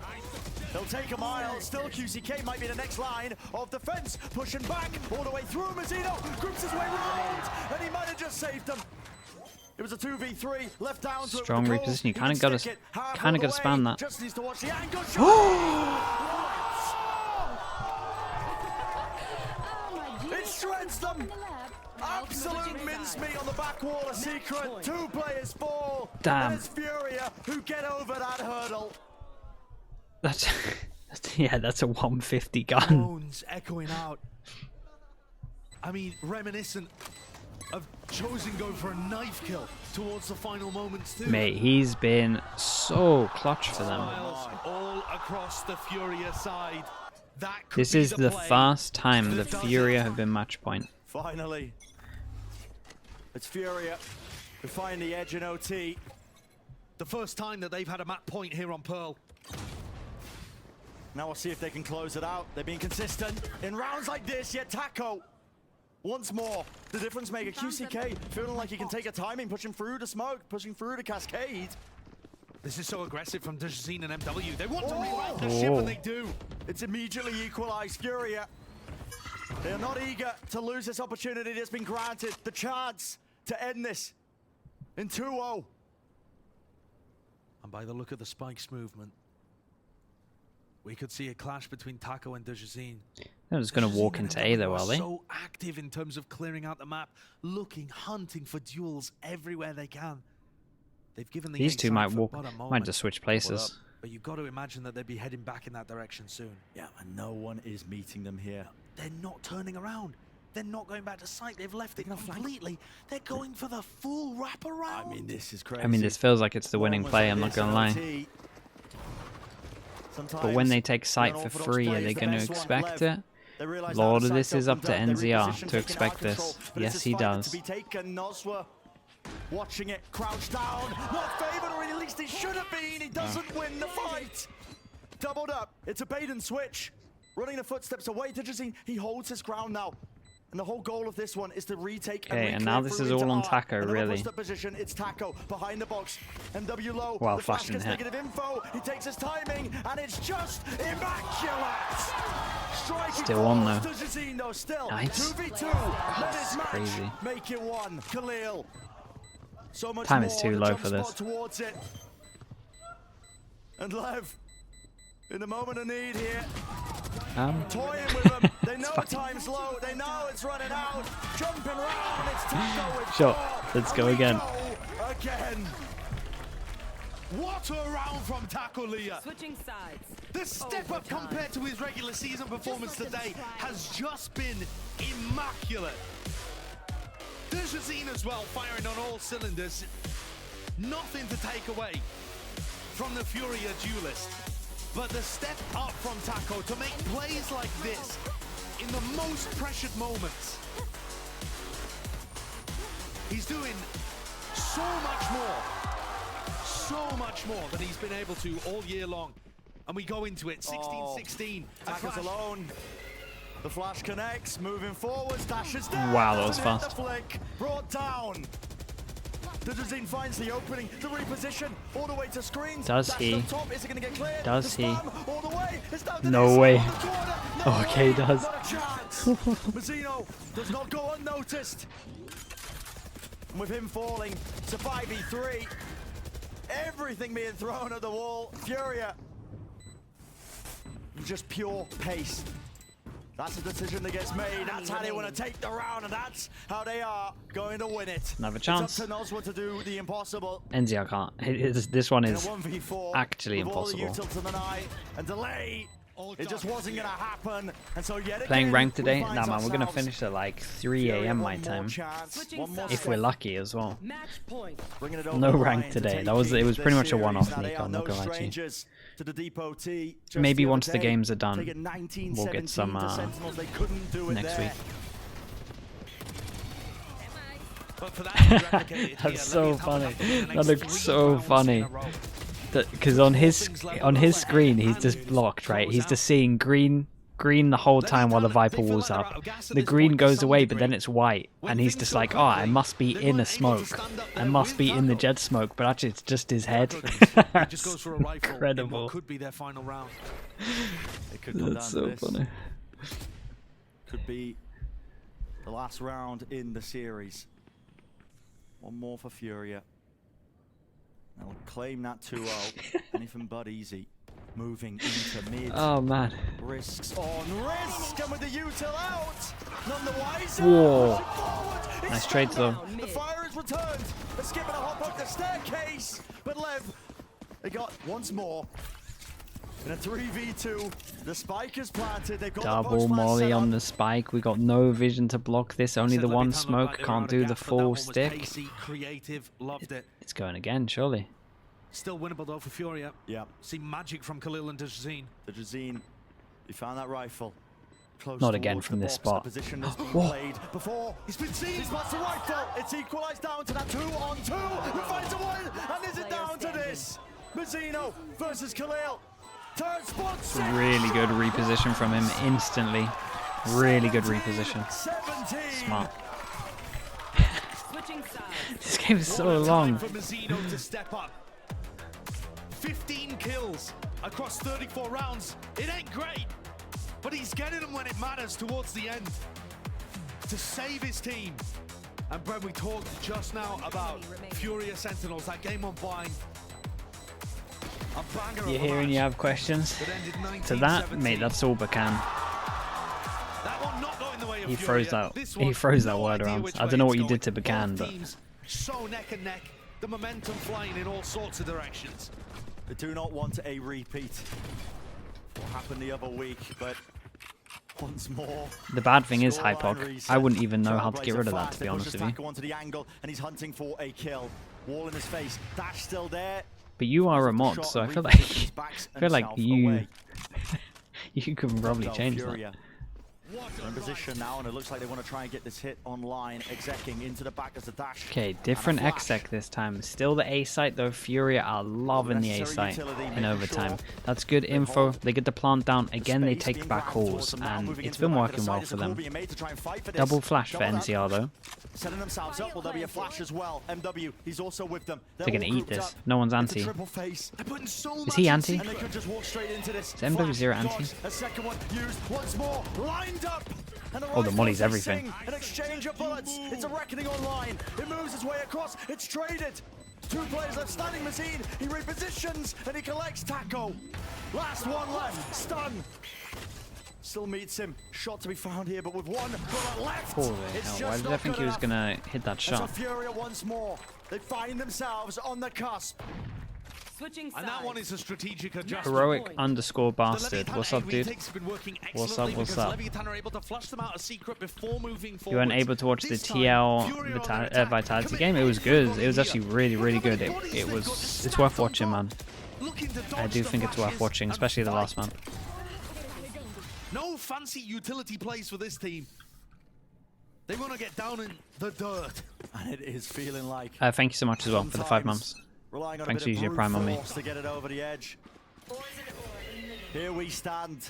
He'll take a mile. Still QCK might be the next line of defense. Pushing back all the way through. Mazzino grips his way round, and he might have just saved them. It was a 2v3, left down to Strong it with the reposition. You goal. kind of got to spam that. Just needs to watch the angle. It shreds them. Absolute mincemeat on the back wall. A Secret. 2 players fall. Damn. And it's Furia who get over that hurdle. That's yeah, that's a 150 gun. Bones echoing out. I mean, reminiscent of Chosen going for a knife kill towards the final moments too. Mate, he's been so clutch for them. Smiles all across the Furia side. That could This be is the play first time the that does Furia it. have been match point. Finally. It's Furia who find the edge in OT. The first time that they've had a map point here on Pearl. Now we'll see if they can close it out. They're being consistent in rounds like this, yet Taco once more the difference maker. QCK feeling like he can take a timing, pushing through the smoke, pushing through the cascade. This is so aggressive from Dajazine and MW. They want to rewrite the ship and they do. It's immediately equalized. Furia, they're not eager to lose this opportunity that's been granted. The chance to end this in 2-0. And by the look of the Spikes movement, we could see a clash between Taco and Dajazine. They're just going to walk into A though, are they? So active in terms of clearing out the map, looking, hunting for duels everywhere they can. They've given the These A two side might for walk, but a might moment, just switch places. but you've got to imagine that they'd be heading back in that direction soon. Yeah, and no one is meeting them here. They're not turning around. They're not going back to site. They've left it completely. They're going for the full wraparound. I mean, this is crazy. I mean, this feels like it's the winning play, I'm not going to lie. But when they take site for free, are they going to expect it? Lord of this is up to NZR to expect this. Yes, he does. Watching it, crouched down, not favored, or at least he should have been. He doesn't win the fight. Doubled up. It's a bait and switch. Running the footsteps away to Jazine. He holds his ground now. And the whole goal of this one is to retake Okay, and now this is all on Taco, really. Position. It's Taco behind the box. MW low. Wow, the flash flashing gets hit. negative info. He takes his timing, and it's just immaculate. Striking Still on, balls though. to Jazine, though. Still Nice. 2v2. Let his match crazy. make it 1. Khalil. So much Time more. is too The low jump for this. spot towards it. And Lev, in the moment of need here, toying with them. They know time's low. They know it's running out. Jumping around. It's Taco with Sure, four. let's And go we again. go again. What a round from Taco Leah. Switching sides. The step up Overtime. compared to his regular season performance today has just been immaculate. Dajazine as well, firing on all cylinders. Nothing to take away from the Furia duelist. But the step up from Taco to make plays like this in the most pressured moments. He's doing so much more than he's been able to all year long. And we go into it, 16-16. Taco's alone. The flash connects, moving forwards, dashes down. Wow, that was doesn't hit fast. The flick, brought down. Dajazine finds the opening, the reposition, all the way to screens. Does Dashed he? up top. Is it going to get cleared? Does The he? spam all the way. It's down to No this way. side of the corner. No Okay, he way. does. Not a chance. Mazzino does not go unnoticed. And with him falling, it's a 5v3. Everything being thrown at the wall. Furia. Just pure pace. That's a decision that gets made. That's how they want to take the round, and that's how they are going to win it. Another chance. It's up to Nozwa to do the impossible. Enzi, I can't. This one In a is 1v4, actually with all the impossible. utils in the night and delay. It just wasn't going to happen. And so yet Playing again, ranked we today? find Nah, man, we're gonna ourselves finish at like 3 Furia, a.m. my one more time, chance, Switching one more sides. if we're step, lucky as well. Match point. bringing it over No the rank line to today. take That was- it was this pretty much a series. one-off, Now, they Nico, are I'm not no gonna lie to you. strangers to the depot T. Just Maybe the other once the day, games are done, taking 19, we'll get 17 some to Sentinels. They couldn't do it next there. week. But for that to be replicated here, That's so Leviathan would funny. have to win the That next looks 3 so rounds funny. in a row. Because on his screen he's just blocked, right? He's just seeing green the whole time while the Viper wall's up. The green goes away, but then it's white, and he's just like, oh, I must be in a smoke. I must be in the jet smoke, but actually it's just his head. He just goes for a rifle in Incredible. what could be their final round. It could come That's down so to this. funny. Could be the last round in the series. One more for Furia. They'll claim that 2-0. Anything but easy. Moving into mid. Oh man. Risks on risk. And with the util out. None the wiser. Whoa. Forward. It's Nice trades though. down. The fire is returned. They're skipping a hop up the staircase. But Lev, they got once more. In a 3v2, the spike is planted. They've got the Double post plant molly set on up. the spike. We got no vision to block this. Only Said the one Leviathan looked smoke. like they were Can't out of do the gas, but that full one was stick. pacey, creative, loved it. It's going again, surely. Still winnable though for Furia. Yeah, See magic from Khalil and Dejazine. the Drazine, he found that rifle. Close Not again towards from the this box. spot. The position has been Whoa. played before. He's been seen. He spots the rifle. It's equalised down to that 2-on-2. Who finds a win? And is it down to this? Mazzino versus Khalil. Turn spots. Really good reposition from him instantly. Really good reposition. 17. Smart. Switching sides. This game is so What a time long. for Mazzino to step up. 15 kills across 34 rounds. It ain't great, but he's getting them when it matters towards the end to save his team. And Brent, we talked just now about Furia Sentinels, that game on Vine. A banger of You a hear and match you have questions? that ended To that, 19-17. mate, that's all Bacan. That one not going the way of He Furia. froze that. This He one, froze that no word idea around. which I way don't know it's what you did going. to Bacan, Both but teams so neck and neck. The momentum flying in all sorts of directions. They do not want a repeat. What happened the other week, but once more. the bad thing is Scoreline Hypok. reset. I wouldn't even know how to get Trailblazer rid of that, fast. to be They honest push with his you. tackle onto the angle, and he's hunting for a kill. Wall in his face. Dash still there. But you are a mod, Shot so I feel repositions, like backs I feel like himself you away. you could probably Though change Furia that. in position now, and it looks like they want to try and get this hit online. Execing into the back as the dash. Okay, and a different flash. exec this time. Still the A site though. Furia are loving the A Necessary site utility, in making overtime. sure That's good info. hold They get the plant down. the Again, they space take being back grabbed towards calls, them now, and moving it's into the been back of the working side. well There's for a call them. being made to try and fight for this. Double flash for Double that. NCR though. Setting themselves up. Will there be a flash as well? MW, he's also with them. They're gonna all eat grouped this. up. No one's It's a anti. triple face. They're putting so Is much he in anti? And they could just walk straight into this. Is MW0 Flash, anti? dodge, a second one used once more, lined up. And Oh, the molly's rifles, they everything. sing An exchange of bullets. It's a reckoning online. It moves its way across. It's traded. Two players left standing. Mazine, he repositions and he collects Taco. Last one left. Stun. Still meets him. Shot to be found here, but with one bullet left. Holy it's hell, just why did I not think good he was enough. gonna hit that And so shot? Furia once more. They find themselves on the cusp. Switching sides. And that one is a strategic adjustment. Heroic underscore The bastard. Leviathan What's up, A dude? retakes have been working What's up, excellently what's because up? Leviathan are able to flush them out of secret before moving You forward. weren't able to watch the This time, TL Furia on Vita- their attack. Vitality Commit game. It was good. from It was here. actually really, really good. Look at the bodies It they've was. got It's stacked worth on watching, top. man. Looking to I dodge do the think it's worth flashes watching, and especially the last fight. man. No fancy utility plays for this team. They want to get down in the dirt. And it is feeling like Thank you so much as well for the 5 months. relying on Thanks a for bit of using your brute prime on me. force to get it over the edge. Here we stand.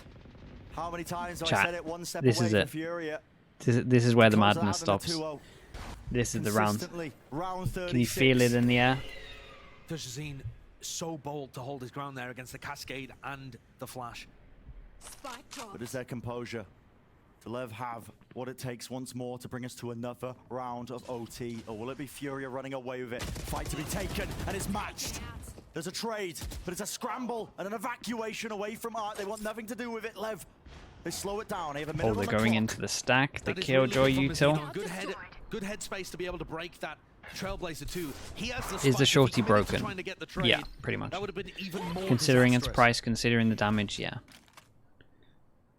How many times have I Chat, said it? One step this away is from it. Furia. This is where the Close to madness having stops. the 2-0 This is the round. consistently. Round 36. Can you feel it in the air? Dejazine so bold to hold his ground there against the Cascade and the Flash. Spike drop. But is their composure Lev have what it takes once more to bring us to another round of OT? Or will it be Furia running away with it? Fight to be taken, and it's matched. There's a trade, but it's a scramble and an evacuation away from Art. They want nothing to do with it, Lev. They slow it down. They have a minute Oh, on they're the going clock. into the stack. The That is Killjoy really good from util. Mazino. Good headspace to be able to break that Trailblazer 2. He has the Is the spike. If he shorty committed to broken? trying to get the trade, Yeah, pretty much. That would have been even more Considering its disastrous. price, considering the damage, yeah.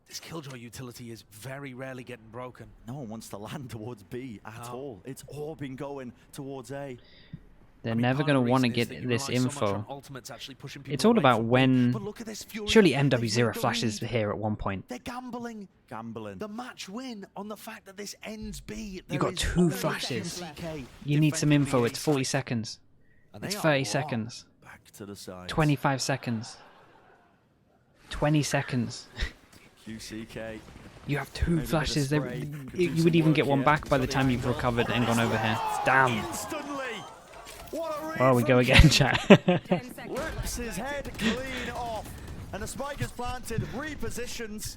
This Killjoy utility is very rarely getting broken. No one wants to land towards B at No. all. It's all been going towards A. They're I mean, never part going of to the want to reason is get that you this rely so much on info. ultimates actually pushing people It's all away about from B. when... But look at this Furia. Surely They've MW0 made the flashes lead. here at one point. They're gambling Gambling. the match win on the fact that this ends B. You got 2 flashes. You need some info. It's 40 seconds. It's 30 seconds. Back to the side. 25 seconds. 20 seconds. QCK. You have 2 Maybe a bit of flashes. spray. Could do You some would even work get one here. back by the Got time you've angle. recovered and gone over here. Damn. Instantly. What a read Well, we from go King. again, chat. 10 seconds. Rips his head clean off. And the spike is planted, repositions.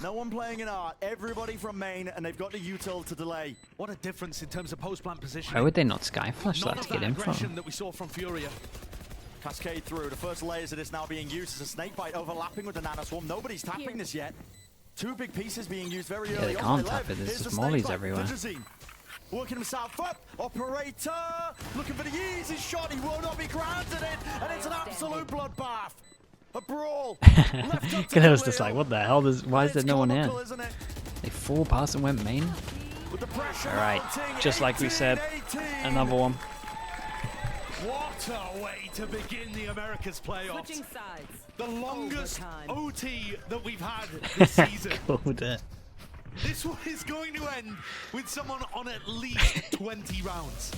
No one playing in Art. Everybody from main, and they've got the util to delay. What a difference in terms of post-plant position. Why would they not sky flash None that to of get that info? aggression that we saw from Furia. Cascade through. The first layers of this now being used as a snakebite overlapping with the nanoswarm. Nobody's tapping this yet. 2 big pieces being used very early they on. can't tap it, there's Here's just the mollies snakebite everywhere. for Jazeen. Working himself up. Operator looking for the easy shot. He will not be granted it. And it's an absolute bloodbath. A brawl. Left up to Killjoy's Leo. just like, what the hell? Why is there It's no one here? comical, isn't it? They 4 past and went main? With the pressure Alright, mounting, just like we said, 18. another one. What a way to begin the Americas playoffs. Switching sides. The longest Overtime. OT that we've had this season. Called it. This one is going to end with someone on at least 20 rounds.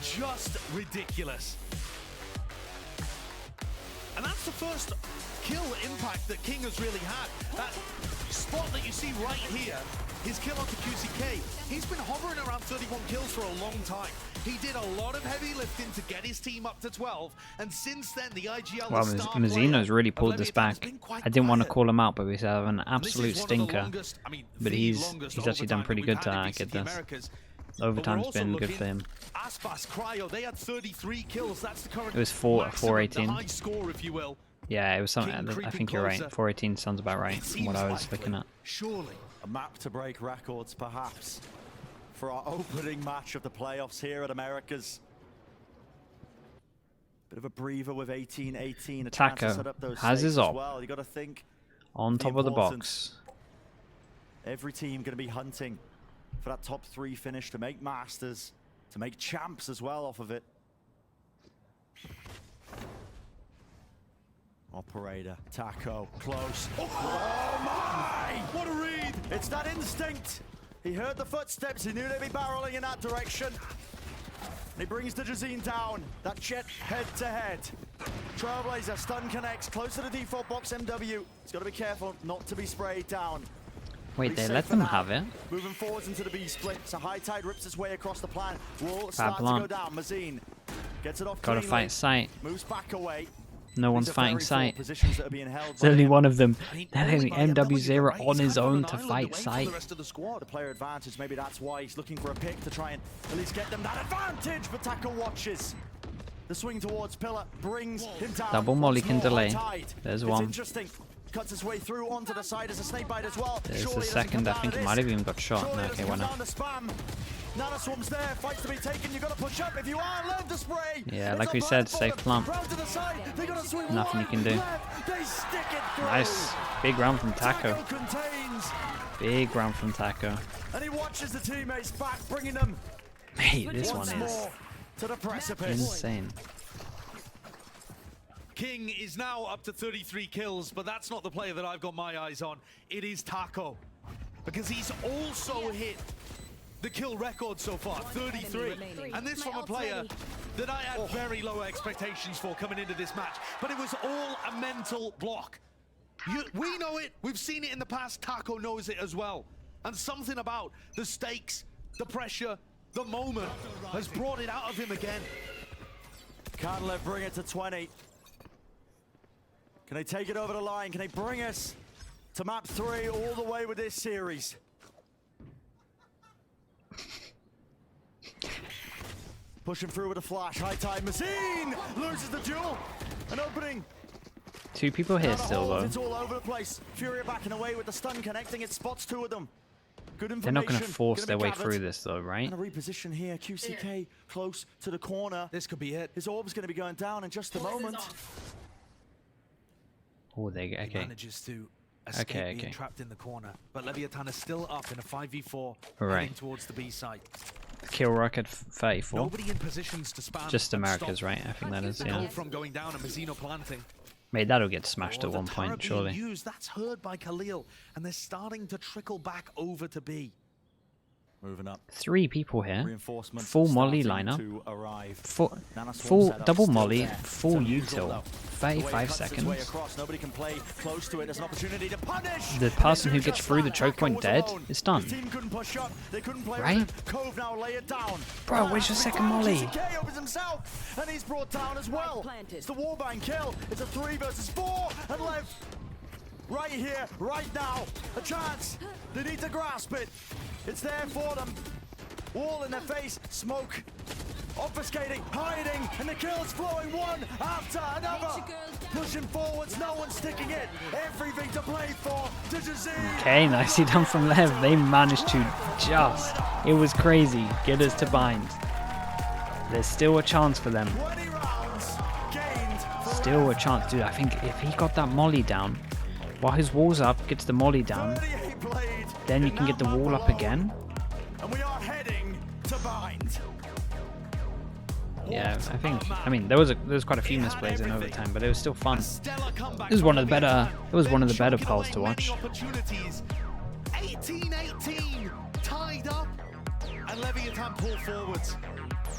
Just ridiculous. And that's the first kill impact that King has really had. That spot that you see right here, his kill onto QCK, he's been hovering around 31 kills for a long time. He did a lot of heavy lifting to get his team up to 12, and since then the IGL Well, star Mazzino's player really of pulled this Leviathan has back. been quite I didn't want to quiet. call him out, but we have an And this is absolute one of the stinker. longest- I mean, But the he's longest actually done overtime pretty that good we've to had in get BCT this. Americas. But we're Overtime's also been good looking- for him. Aspas, Cryo, they had 33 kills. That's the current It was 4 maximum, 418. the high score, if you will. Yeah, it was something. King I creeping think you're right. closer. 418 sounds about right It from what seems I was likely. looking at. Surely. A map to break records, perhaps, for our opening match of the playoffs here at Americas. Bit of a breather with 18-18. A chance to Taco set up those has stakes his as op. well. You got to think On the top of the importance. box. Every team going to be hunting for that top 3 finish to make masters, to make champs as well off of it. Operator, Taco, close. Oh my! What a read! It's that instinct. He heard the footsteps. He knew they'd be barreling in that direction. And he brings the Jazeen down. That jet head to head. Trailblazer stun connects close to the default box. MW. He's got to be careful not to be sprayed down. Wait, He's they safe let for them now. have it? Moving forwards into the B split. So High Tide rips its way across the plan. Will start to plan. go down. Mazine gets it off Gotta cleanly. fight sight. Moves back away. No one's These are fighting very sight. full positions that are being held There's by only him. one of them. I mean, They're only letting by MW, MW0 right? on He's his kind of own an to island fight away from sight. the rest of the squad. The player advantage, maybe that's why he's looking for a pick to try and at least get them that advantage. But Taco watches. The swing towards Pillar brings him down. Double molly Once can more, delay. High Tide. There's It's one. interesting. Cuts his way through onto the side as a snake bite as well. There's Surely the it doesn't second. come I down think to he this. might have even got shot. Surely No, it okay, doesn't why come not? down to spam. Nanoswarm's there, fights to be taken. You got to push up if you are. Lev the spray. Yeah, It's like up we by said, the safe bottom. plant. Round to the side. They got to swing Nothing you wide. can do. Lev, they stick it through. Nice. Big round from Taco. Taco contains, Big round from Taco. and he watches the teammates back, bringing them Mate, this one once is more to the precipice. insane. King is now up to 33 kills, but that's not the player that I've got my eyes on. It is Taco. Because he's also hit the kill record so far, 33. And this from a player that I had very low expectations for coming into this match. But it was all a mental block. We know it, we've seen it in the past, Taco knows it as well. And something about the stakes, the pressure, the moment has brought it out of him again. Can Lev bring it to 20? Can they take it over the line? Can they bring us to map 3 all the way with this series. Pushing through with a flash. High tide. Mazine loses the duel. An opening. 2 people here still, though. It's all over the place. Furia backing away with the stun connecting. It spots 2 of them. Good information. They're not going to force their way through this, though, right? And a reposition here. QCK close to the corner. This could be it. His orb's going to be going down in just a moment. Oh, they He okay. manages to escape being trapped in the corner, but Leviathan is still up in a 5v4, Right. heading towards the B side. Kill Rocket 34. Nobody in positions to spam. Just and America's, stop right? I think that is, the yeah. goal from going down and Mazzino planting. Mate, that'll get smashed at The one turret point, being surely. used, that's heard by Khalil, and they're starting to trickle back over to B. Moving up. 3 people here. Reinforcements Full molly starting lineup. to arrive. Full Nanoswarm setup double still molly, there. full It's unusual, util. though. The way it 35 cuts its way seconds. across, nobody can play close to it. There's an opportunity to punish. The And person they who do gets just through the that. choke Taco point was dead alone. is done. His team couldn't push up. They couldn't play Right? with him. Cove now lay it down. Bro, where's your second molly? QCK opens himself, and he's brought down as well. It's the warband kill. It's a 3 versus 4, and Lev right here, right now, a chance. They need to grasp it. It's there for them. Wall in their face, smoke, obfuscating, hiding, and the kills flowing one after another. Pushing forwards, no one's sticking it. Everything to play for. Okay, nicely done from Lev. They managed to just, it was crazy, get us to bind. There's still a chance for them. 20 rounds gained. Still a chance. Dude, I think if he got that molly down, while his wall's up, gets the molly down, 38 played. then you can get the wall up again. And we are heading to bind. Yeah, I mean, there was quite a few misplays in overtime, but it was still fun. It was one of the better polls to watch. 18-18, tied up, and Leviathan pull forwards.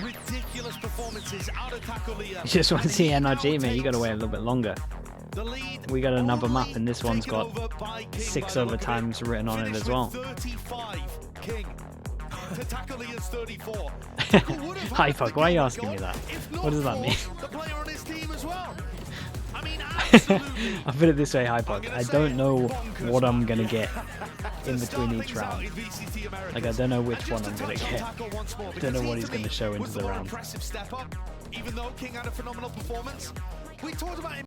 Ridiculous performances out of Tacolia. You just want to see NRG, mate. You got to wait a little bit longer. We got another map, and this one's got 6 overtimes written on it as well. 35, King. To Tacolia's 34. Hi, fuck. Why are you asking me that? What does that mean? The player on his team as well. I mean, I'll put it this way, Hypok. I don't know what I'm gonna get in between each round. Like, I don't know which one I'm gonna get. I don't know what he's gonna show into the round. Even though King had a phenomenal performance, we talked about him.